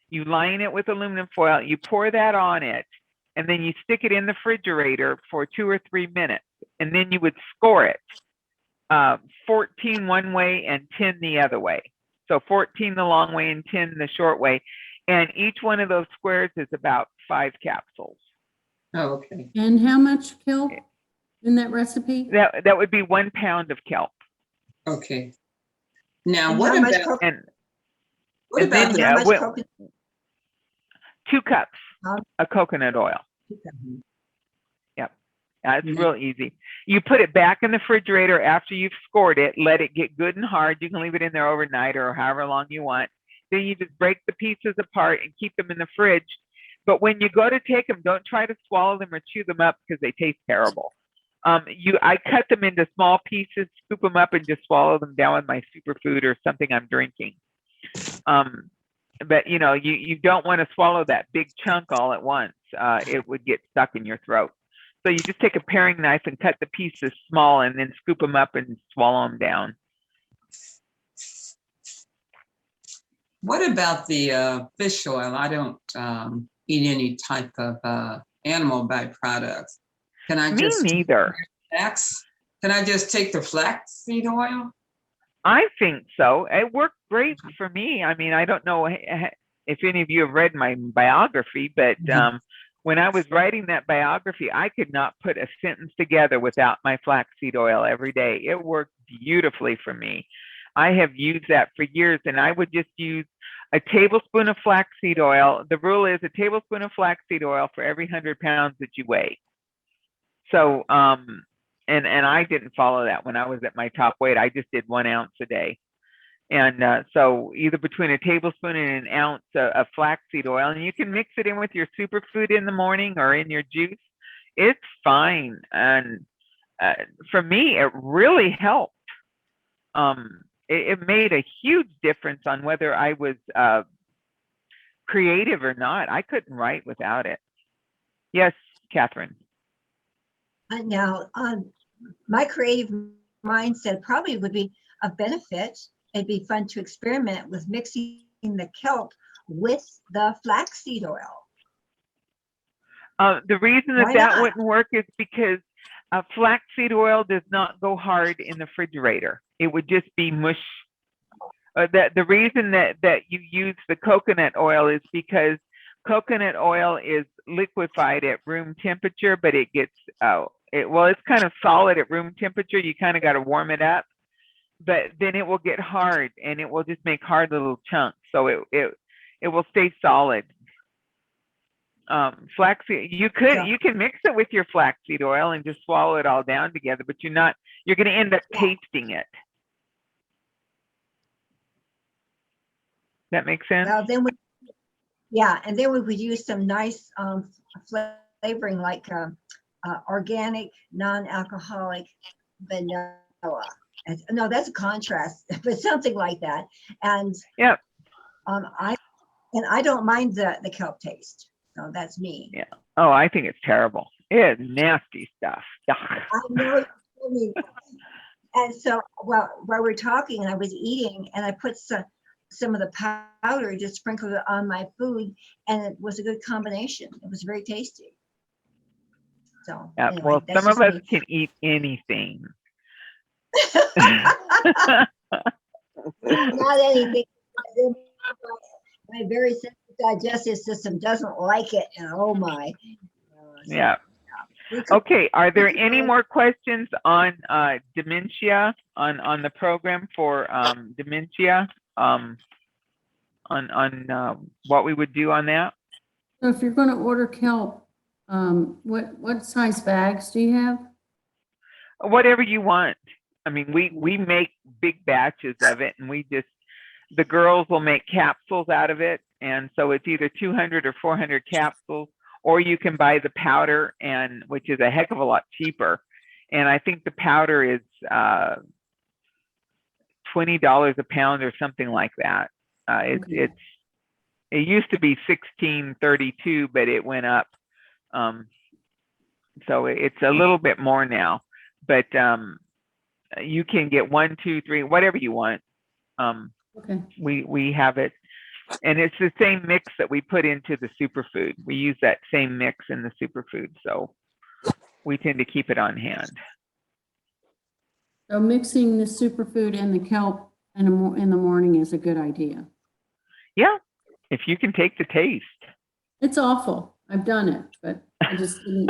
You line it with aluminum foil, you pour that on it, and then you stick it in the refrigerator for 2 or 3 minutes. And then you would score it, 14 one way and 10 the other way. So 14 the long way and 10 the short way. And each one of those squares is about 5 capsules. Oh, okay. And how much kelp in that recipe? That would be 1 pound of kelp. Okay. Now, And what how much about and then, how much coconut? 2 cups Huh? of coconut oil. Mhm. Yep. It's Mhm. real easy. You put it back in the refrigerator after you've scored it, let it get good and hard. You can leave it in there overnight or however long you want. Then you just break the pieces apart and keep them in the fridge. But when you go to take them, don't try to swallow them or chew them up because they taste terrible. I cut them into small pieces, scoop them up, and just swallow them down with my superfood or something I'm drinking. But you don't want to swallow that big chunk all at once. It would get stuck in your throat. So you just take a paring knife and cut the pieces small, and then scoop them up and swallow them down. What about the fish oil? I don't eat any type of animal byproducts. Can I Me neither. Can I just take the flaxseed oil? I think so. It worked great for me. I mean, I don't know if any of you have read my biography, but when I was writing that biography, I could not put a sentence together without my flaxseed oil every day. It worked beautifully for me. I have used that for years, and I would just use a tablespoon of flaxseed oil. The rule is a tablespoon of flaxseed oil for every 100 pounds that you weigh. So, and I didn't follow that when I was at my top weight. I just did 1 ounce a day. And so either between a tablespoon and an ounce of flaxseed oil, and you can mix it in with your superfood in the morning or in your juice. It's fine. And for me, it really helped. It made a huge difference on whether I was creative or not. I couldn't write without it. Yes, Catherine. Now, my creative mindset probably would be a benefit. It'd be fun to experiment with mixing the kelp with the flaxseed oil. The reason that Why that not? wouldn't work is because flaxseed oil does not go hard in the refrigerator. It would just be mush. The reason that you use the coconut oil is because coconut oil is liquefied at room temperature, but it gets it's kind of solid at room temperature. You kind of got to warm it up, but then it will get hard and it will just make hard little chunks. So it will stay solid. Flaxseed, you can mix it with your flaxseed oil and just swallow it all down together, but you're going to end up tasting it. That makes sense? Well, then and then we would use some nice flavoring like organic, non-alcoholic vanilla. No, that's a contrast, but something like that. And yeah, I don't mind the kelp taste. So that's me. Yeah. Oh, I think it's terrible. It's nasty stuff. I know. And so, while we're talking, I was eating, and I put some of the powder, just sprinkled it on my food, and it was a good combination. It was very tasty. So, yeah, anyway, well, that's some of just us can eat anything. Not anything. My very sensitive digestive system doesn't like it, and oh my. Yeah. Okay. Are there any more questions on dementia, on the program for dementia, on what we would do on that? So if you're going to order kelp, what size bags do you have? Whatever you want. I mean, we make big batches of it, and the girls will make capsules out of it. And so it's either 200 or 400 capsules, or you can buy the powder, which is a heck of a lot cheaper. And I think the powder is $20 a pound or something like that. It used to be $16.32, but it went up. So it's a little bit more now. But you can get 1, 2, 3, whatever you want. We have it, and it's the same mix that we put into the superfood. We use that same mix in the superfood, so we tend to keep it on hand. So mixing the superfood and the kelp in the morning is a good idea. Yeah, if you can take the taste. It's awful. I've done it, but I just didn't.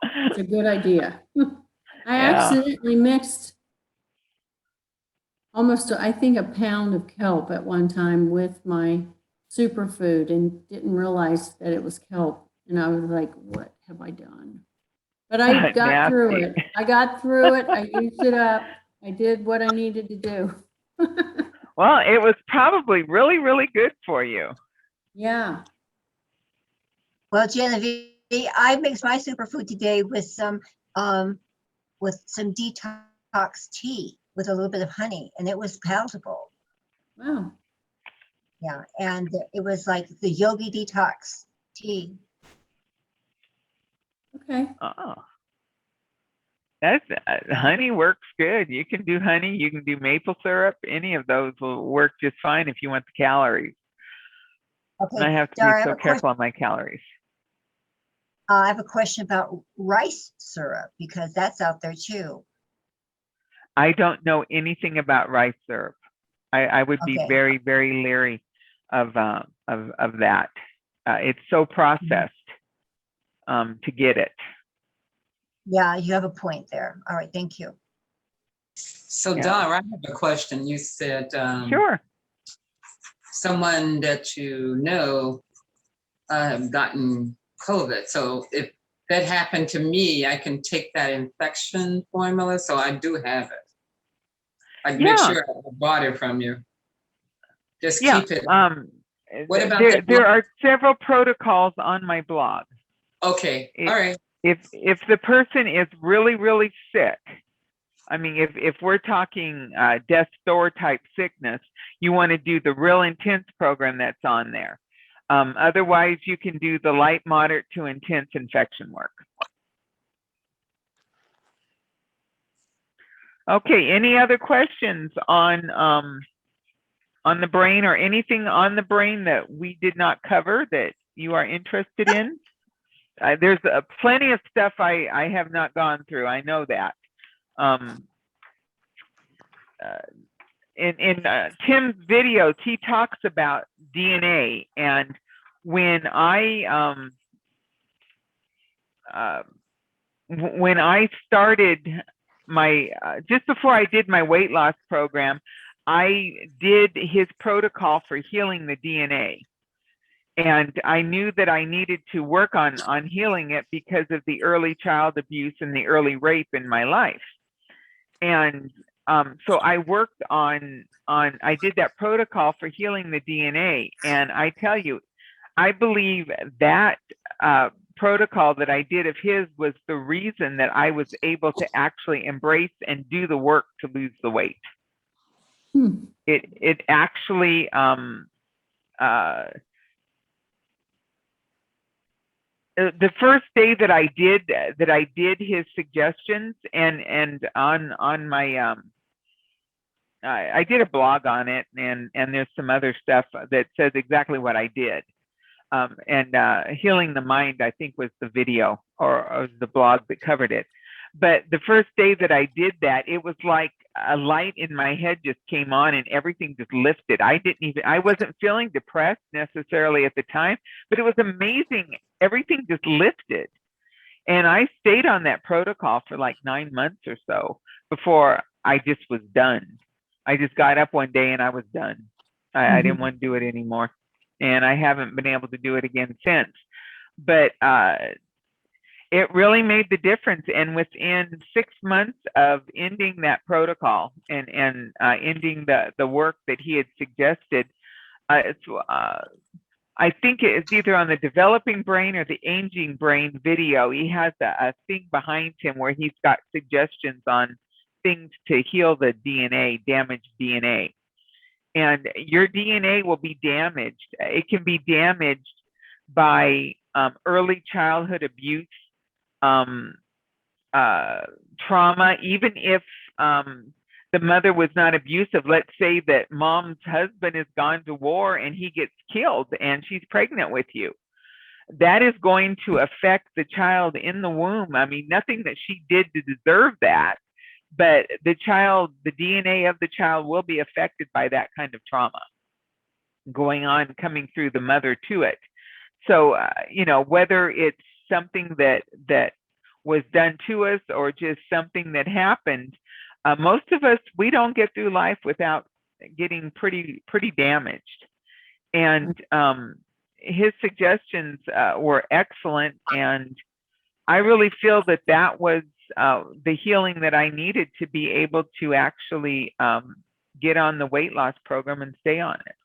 It's a good idea. I accidentally mixed almost, I think, a pound of kelp at one time with my superfood and didn't realize that it was kelp. And I was like, what have I done? But I got through it. I got through it. I used it up. I did what I needed to do. Well, it was probably really, really good for you. Yeah. Well, Genevieve, I mixed my superfood today with some detox tea with a little bit of honey, and it was palatable. Wow. Yeah, and it was like the yogi detox tea. Okay. Oh, that's honey works good. You can do honey. You can do maple syrup. Any of those will work just fine if you want the calories. Okay, and I have to Dara, be so careful on my calories. I have a question about rice syrup because that's out there too. I don't know anything about rice syrup. I would be very, very leery of that. It's so processed to get it. Yeah, you have a point there. All right, thank you. So, Dara, I have a question. You said sure. Someone that you know have gotten COVID. So if that happened to me, I can take that infection formula. So I do have it. I'd make Yeah. sure I bought it from you. Just Yeah. keep it. What There, about the there are several protocols on my blog. Okay, all right. If the person is really, really sick, I mean, if we're talking death's door type sickness, you want to do the real intense program that's on there. Otherwise, you can do the light, moderate to intense infection work. Okay, any other questions on the brain or anything on the brain that we did not cover that you are interested in? There's plenty of stuff I have not gone through. I know that. In Tim's videos, he talks about DNA, and when I started my just before I did my weight loss program, I did his protocol for healing the DNA. And I knew that I needed to work on healing it because of the early child abuse and the early rape in my life. And so I worked I did that protocol for healing the DNA. And I tell you, I believe that protocol that I did of his was the reason that I was able to actually embrace and do the work to lose the weight. It actually, the first day that I did his suggestions, and on my I did a blog on it, and there's some other stuff that says exactly what I did. And healing the mind, I think, was the video or the blog that covered it. But the first day that I did that, it was like a light in my head just came on and everything just lifted. I wasn't feeling depressed necessarily at the time, but it was amazing. Everything just lifted. And I stayed on that protocol for like 9 months or so before I just was done. I just got up one day and I was done. I didn't want to do it anymore. And I haven't been able to do it again since. But it really made the difference. And within 6 months of ending that protocol and ending the work that he had suggested, I think it's either on the developing brain or the aging brain video. He has a thing behind him where he's got suggestions on things to heal the DNA, damaged DNA. And your DNA will be damaged. It can be damaged by early childhood abuse, trauma, even if the mother was not abusive. Let's say that mom's husband has gone to war and he gets killed and she's pregnant with you. That is going to affect the child in the womb. I mean, nothing that she did to deserve that, but the DNA of the child will be affected by that kind of trauma coming through the mother to it. So, whether it's something that was done to us or just something that happened, most of us, we don't get through life without getting pretty damaged. And his suggestions were excellent. And I really feel that was the healing that I needed to be able to actually get on the weight loss program and stay on it.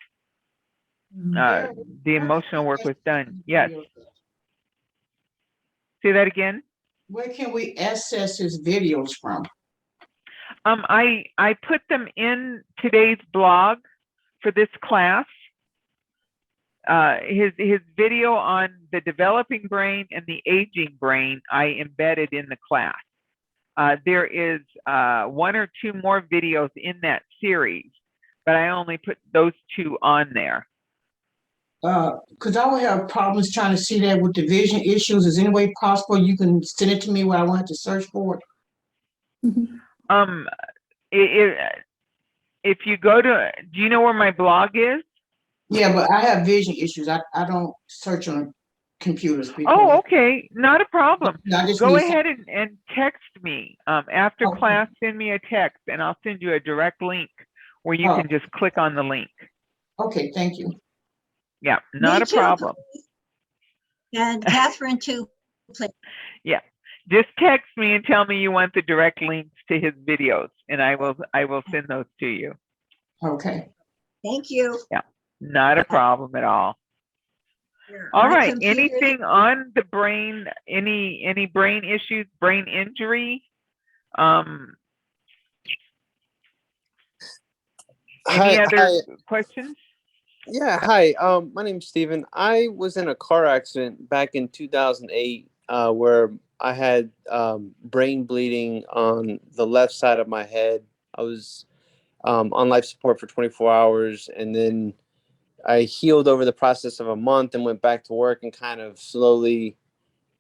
The emotional work was done. Yes. Say that again. Where can we access his videos from? I put them in today's blog for this class. His video on the developing brain and the aging brain, I embedded in the class. There is 1 or 2 more videos in that series, but I only put those 2 on there. Because I would have problems trying to see that with the vision issues. Is any way possible you can send it to me where I want to search for it? If you go to, do you know where my blog is? Yeah, but I have vision issues. I don't search on computers. Oh, okay, not a problem. Go ahead and and text me after class. Send me a text, and I'll send you a direct link where you can just click on the link. Okay, thank you. Yeah, not a problem. And Catherine too. Yeah, just text me and tell me you want the direct links to his videos, and I will send those to you. Okay. Thank you. Not a problem at all. Here, All my right. computer- Anything on the brain? Any brain issues? Brain injury? Any Hi, other questions? yeah, hi. My name's Steven. I was in a car accident back in 2008, where I had brain bleeding on the left side of my head. I was on life support for 24 hours, and then I healed over the process of a month and went back to work and kind of slowly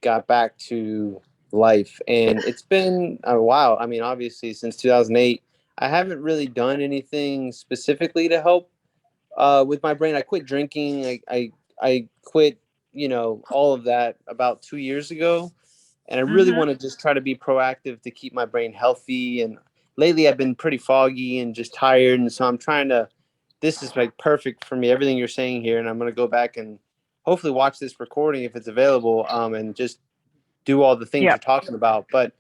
got back to life. And it's been a while. I mean, obviously, since 2008, I haven't really done anything specifically to help with my brain. I quit drinking. I quit, all of that about 2 years ago. And I really want to just try to be proactive to keep my brain healthy. And lately I've been pretty foggy and just tired. And so I'm trying to, this is like perfect for me, everything you're saying here. And I'm going to go back and hopefully watch this recording if it's available, and just do all the things Yeah. you're talking about. But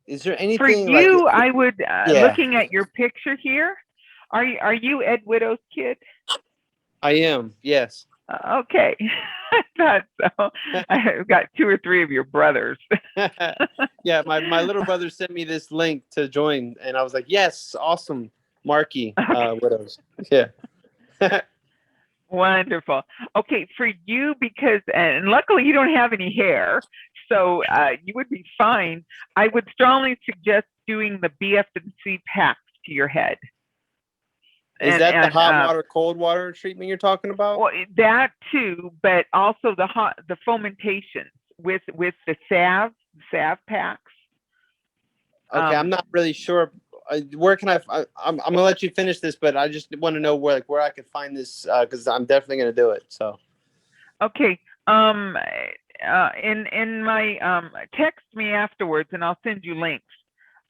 is there For anything you, I would, Yeah. looking at your picture here, are you Ed Widow's kid? I am, yes. Okay. I thought so. I've got 2 or 3 of your brothers. Yeah, my little brother sent me this link to join, and I was like, yes, awesome. Marky Widows. Yeah. Wonderful. Okay, for you, because, and luckily you don't have any hair, so you would be fine. I would strongly suggest doing the BF&C packs to your head. Is that the hot water, cold water treatment you're talking about? Well, that too, but also the fomentation with the salve packs. Okay, I'm not really sure. Where can I'm gonna let you finish this, but I just want to know where I could find this, because I'm definitely gonna do it. So. Okay. In my text me afterwards, and I'll send you links.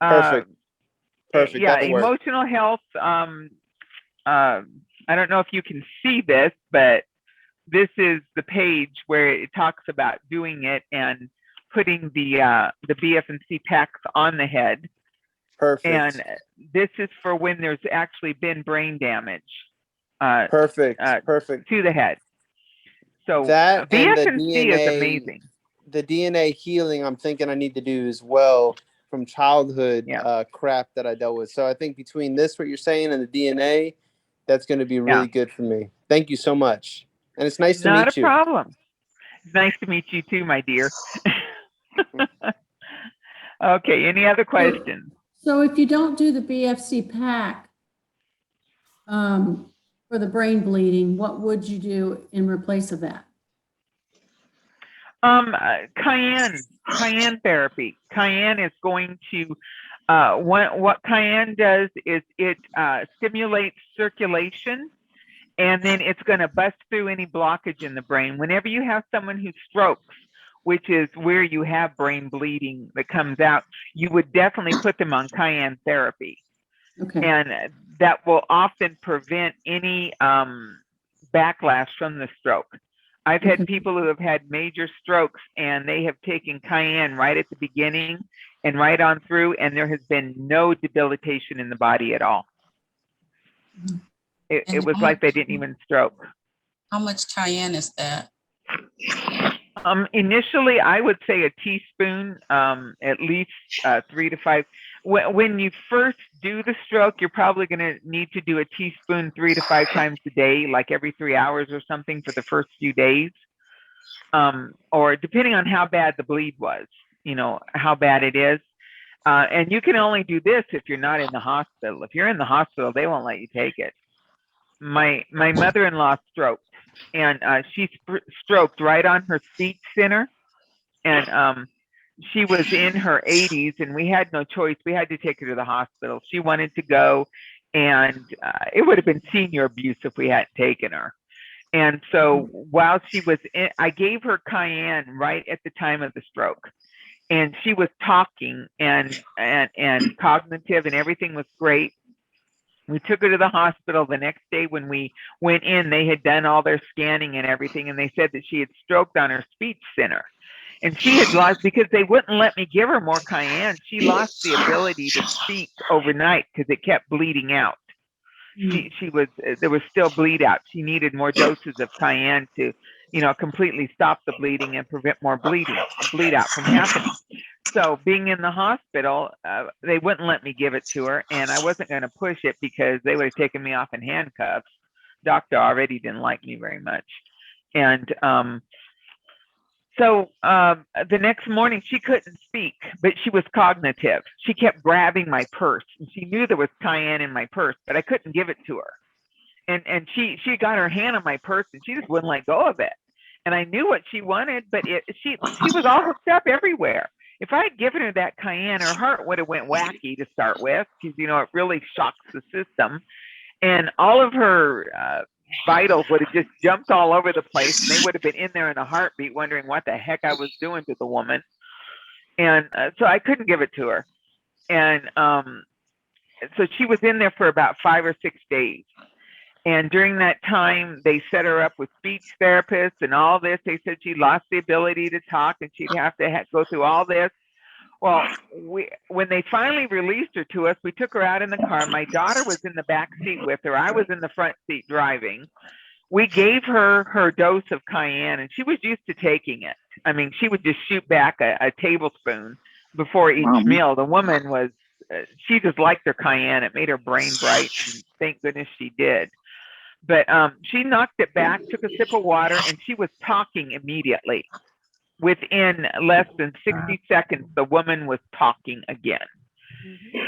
Perfect. Perfect. Yeah, That'll work. emotional health. I don't know if you can see this, but this is the page where it talks about doing it and putting the BF&C packs on the head. Perfect. And this is for when there's actually been brain damage. Perfect. Perfect. To the head. So that and the BF&C DNA is amazing. The DNA healing, I'm thinking I need to do as well from childhood crap that I dealt with. So I think between this, what you're saying, and the DNA, that's going to be really good for me. Thank you so much. And it's nice to meet you. Not a problem. It's nice to meet you too, my dear. Okay, any other questions? So if you don't do the BFC pack for the brain bleeding, what would you do in replace of that? Cayenne therapy. Cayenne is going to, what cayenne does is it stimulates circulation, and then it's going to bust through any blockage in the brain. Whenever you have someone who strokes, which is where you have brain bleeding that comes out, you would definitely put them on cayenne therapy. Okay. And that will often prevent any backlash from the stroke. I've had people who have had major strokes, and they have taken cayenne right at the beginning and right on through, and there has been no debilitation in the body at all. It was like they didn't even stroke. How much cayenne is that? Initially, I would say a teaspoon, at least 3 to 5. When you first do the stroke, you're probably going to need to do a teaspoon 3 to 5 times a day, like every 3 hours or something for the first few days. Or depending on how bad the bleed was, how bad it is. And you can only do this if you're not in the hospital. If you're in the hospital, they won't let you take it. My mother-in-law stroked, and she stroked right on her speech center, and she was in her 80s, and we had no choice. We had to take her to the hospital. She wanted to go, and it would have been senior abuse if we hadn't taken her. And so while she was in, I gave her cayenne right at the time of the stroke, and she was talking and cognitive, and everything was great. We took her to the hospital. The next day when we went in, they had done all their scanning and everything, and they said that she had stroked on her speech center. And she had lost, because they wouldn't let me give her more cayenne, she lost the ability to speak overnight because it kept bleeding out. She was, there was still bleed out. She needed more doses of cayenne to, completely stop the bleeding and prevent more bleed out from happening. So being in the hospital, they wouldn't let me give it to her, and I wasn't going to push it because they would have taken me off in handcuffs. Doctor already didn't like me very much. And so the next morning she couldn't speak, but she was cognitive. She kept grabbing my purse, and she knew there was cayenne in my purse, but I couldn't give it to her. And she got her hand on my purse, and she just wouldn't let go of it. And I knew what she wanted, but she was all hooked up everywhere. If I had given her that cayenne, her heart would have went wacky to start with, because it really shocks the system, and all of her vitals would have just jumped all over the place, and they would have been in there in a heartbeat, wondering what the heck I was doing to the woman. And so I couldn't give it to her, and so she was in there for about 5 or 6 days. And during that time, they set her up with speech therapists and all this. They said she lost the ability to talk, and she'd have to go through all this. Well, when they finally released her to us, we took her out in the car. My daughter was in the back seat with her. I was in the front seat driving. We gave her her dose of cayenne, and she was used to taking it. I mean, she would just shoot back a tablespoon before each meal. The woman was, she just liked her cayenne. It made her brain bright, and thank goodness she did. But she knocked it back, took a sip of water, and she was talking immediately. Within less than 60 seconds, the woman was talking again.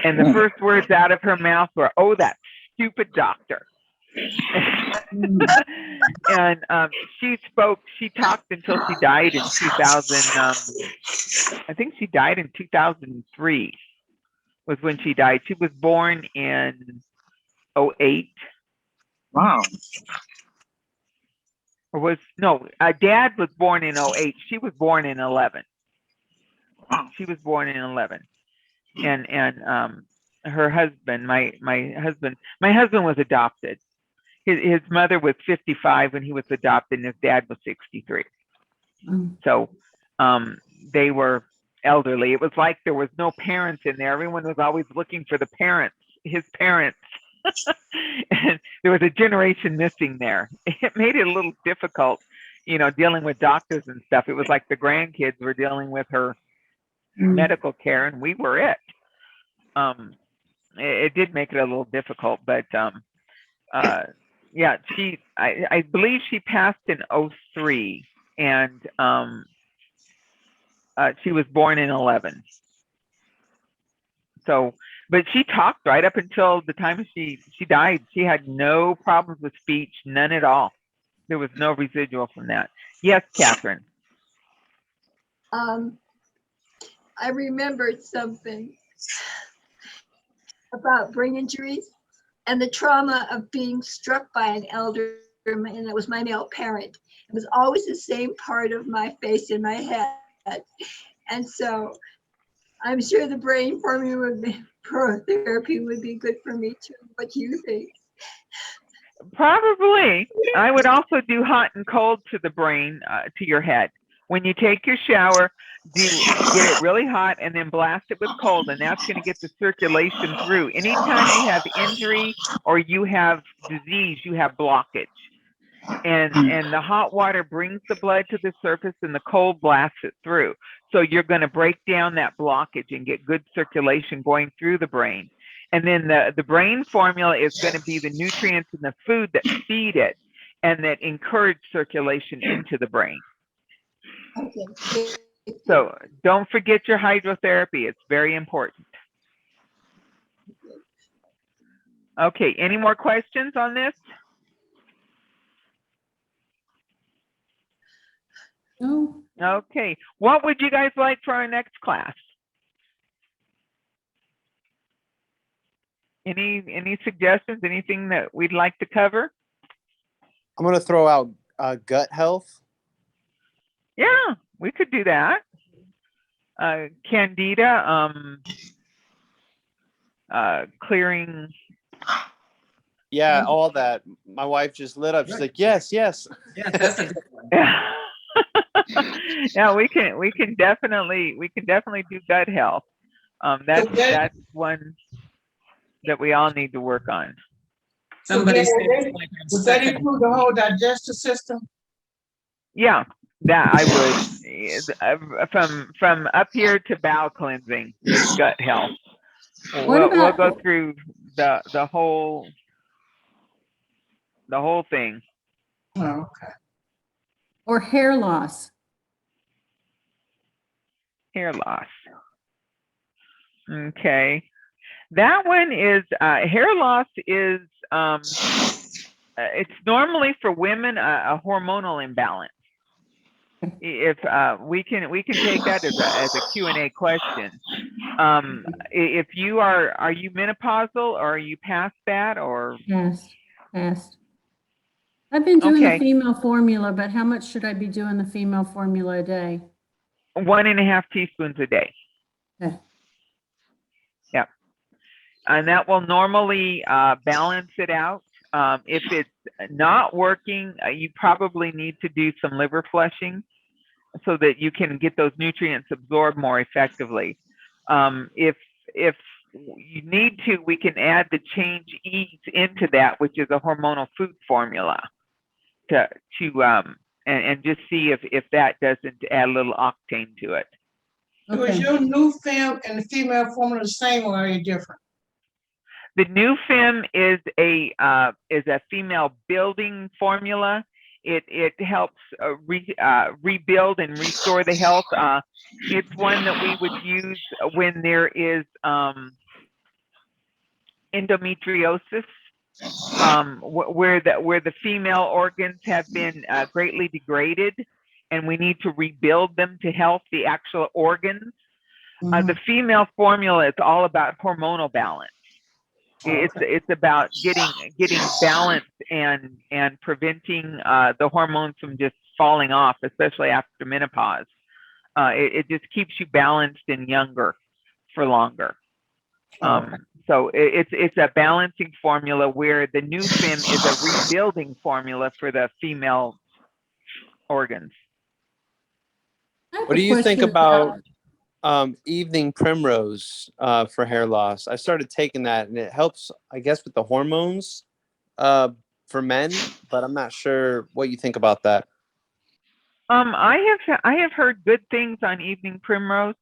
And the first words out of her mouth were, "Oh, that stupid doctor." And she talked until she died in 2000. I think she died in 2003 was when she died. She was born in 2008. Wow. Dad was born in 2008. She was born in 2011. Wow. She was born in 2011. And her husband, my husband was adopted. His mother was 55 when he was adopted, and his dad was 63. So they were elderly. It was like there was no parents in there. Everyone was always looking for the parents, his parents. And there was a generation missing there. It made it a little difficult, dealing with doctors and stuff. It was like the grandkids were dealing with her medical care, and we were it. It did make it a little difficult, but yeah, I believe she passed in 2003, and she was born in 2011. So, but she talked right up until the time she died. She had no problems with speech, none at all. There was no residual from that. Yes, Catherine. I remembered something about brain injuries and the trauma of being struck by an elder, and it was my male parent. It was always the same part of my face in my head. And so I'm sure the brain therapy would be good for me too. What do you think? Probably. I would also do hot and cold to the brain, to your head. When you take your shower, get it really hot and then blast it with cold, and that's going to get the circulation through. Anytime you have injury or you have disease, you have blockage. And the hot water brings the blood to the surface, and the cold blasts it through. So you're going to break down that blockage and get good circulation going through the brain. And then the brain formula is going to be the nutrients in the food that feed it and that encourage circulation into the brain. Okay. So don't forget your hydrotherapy. It's very important. Okay, any more questions on this? No. Okay, what would you guys like for our next class? Any suggestions, anything that we'd like to cover? I'm going to throw out gut health. Yeah, we could do that. Candida, clearing. Yeah, all that. My wife just lit up. She's like, yes, yes. Yeah, that's a good one. Yeah, we can definitely do gut health. That's one that we all need to work on. So Somebody Gary, said would it's that, like I'm would that stuck in. include the whole digestive system? Yeah, that I would. From up here to bowel cleansing is gut health. What We'll go about, through the whole thing. Oh, okay. or hair loss? Hair loss. Okay, that one is hair loss is it's normally for women a hormonal imbalance. If we can take that as a Q&A question. If you are you menopausal, or are you past that, or? Past. I've been doing the Okay, female formula, but how much should I be doing the female formula a day? 1.5 teaspoons a day. Okay. Yeah, and that will normally balance it out. If it's not working, you probably need to do some liver flushing so that you can get those nutrients absorbed more effectively. If you need to, we can add the Change Ease into that, which is a hormonal food formula, to and just see if that doesn't add a little octane to it. So is Okay. your new film and the female formula the same, or are they different? The new FEM is a female building formula. It helps rebuild and restore the health. It's one that we would use when there is endometriosis, where the female organs have been greatly degraded, and we need to rebuild them to health, the actual organs. The female formula is all about hormonal balance. It's about getting balance and preventing the hormones from just falling off, especially after menopause. It just keeps you balanced and younger for longer. So it's a balancing formula, where the new FEM is a rebuilding formula for the female organs. What do you think about evening primrose for hair loss? I started taking that, and it helps, I guess, with the hormones for men, but I'm not sure what you think about that. I have heard good things on evening primrose.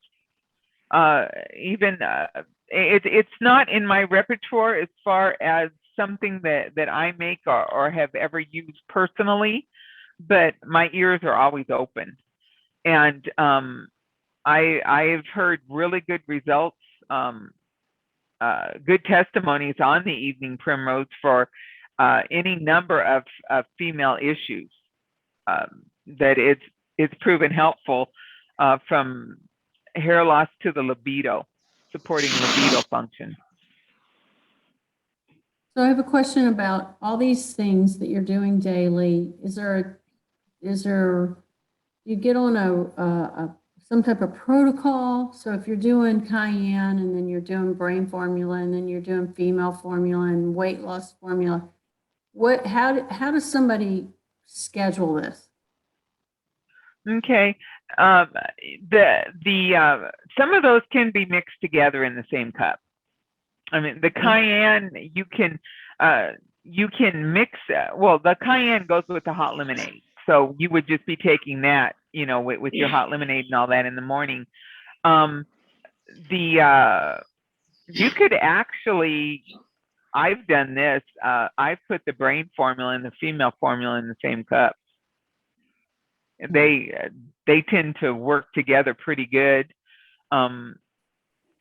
It's not in my repertoire as far as something that I make or have ever used personally, but my ears are always open, and I've heard really good results, good testimonies on the evening primrose for any number of female issues, that it's proven helpful, from hair loss to the libido, supporting libido function. So I have a question about all these things that you're doing daily. Is there, you get on some type of protocol? So if you're doing cayenne, and then you're doing brain formula, and then you're doing female formula and weight loss formula, how does somebody schedule this? Okay, some of those can be mixed together in the same cup. I mean, the cayenne, you can mix. Well, the cayenne goes with the hot lemonade, so you would just be taking that, with your hot lemonade and all that in the morning. You could actually, I've done this. I've put the brain formula and the female formula in the same cup. They tend to work together pretty good.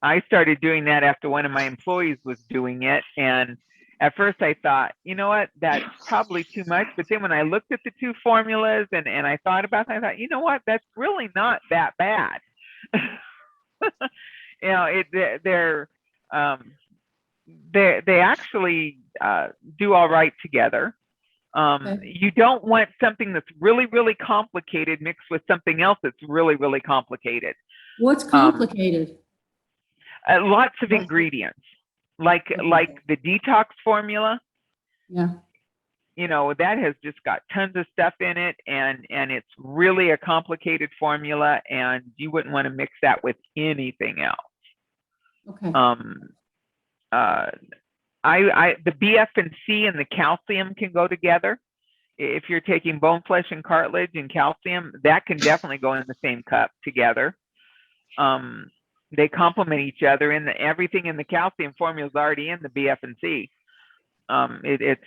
I started doing that after one of my employees was doing it, and at first I thought, you know what, that's probably too much. But then when I looked at the two formulas and I thought about it, I thought, you know what, that's really not that bad. They actually do all right together. You don't want something that's really, really complicated mixed with something else that's really, really complicated. What's complicated? Lots of ingredients, like the detox formula. Yeah. you know, that has just got tons of stuff in it, and it's really a complicated formula, and you wouldn't want to mix that with anything else. Okay. The BF&C and the calcium can go together. If you're taking bone, flesh, and cartilage and calcium, that can definitely go in the same cup together. They complement each other, and everything in the calcium formula is already in the BF&C. It's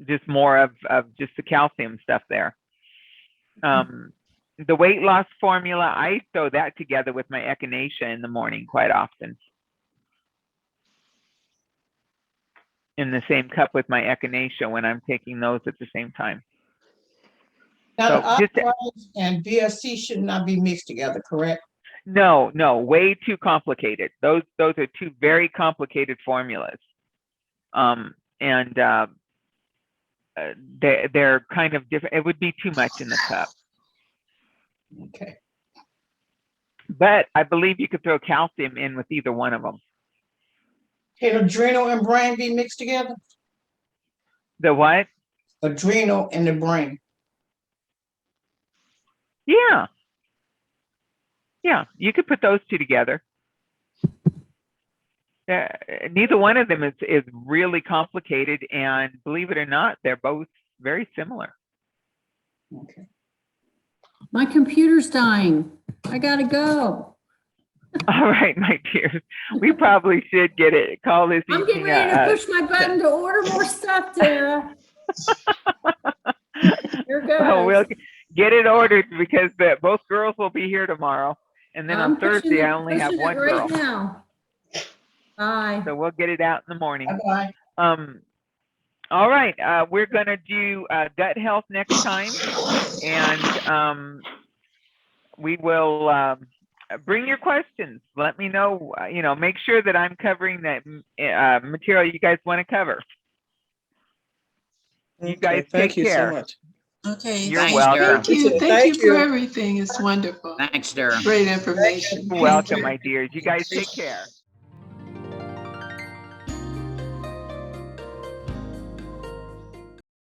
just more of just the calcium stuff there. The weight loss formula, I throw that together with my echinacea in the morning quite often. In the same cup with my echinacea when I'm taking those at the same time. Now, So the arthritis and BSC should not be mixed together, correct? No, way too complicated. Those are two very complicated formulas. They're kind of different. It would be too much in the cup. Okay. But I believe you could throw calcium in with either one of them. Can adrenal and brain be mixed together? The what? Adrenal and the brain. Yeah, you could put those two together. Neither one of them is really complicated, and believe it or not, they're both very similar. Okay. My computer's dying. I gotta go. All right, my dears, we probably should call this I'm getting evening. ready to push my button to order more stuff, Tara. Here goes. Well, we'll get it ordered because both girls will be here tomorrow, and then on Thursday I only have one girl. Right now. Bye. So we'll get it out in the morning. Bye. All right, we're gonna do gut health next time, and we will bring your questions. Let me know. Make sure that I'm covering that material you guys want to cover. You guys take care. Thank you so much. Okay. You're thanks, welcome. Dara. Thank you for everything. It's wonderful. Thanks, Dara. Great information. You're welcome, my dears. You guys take care.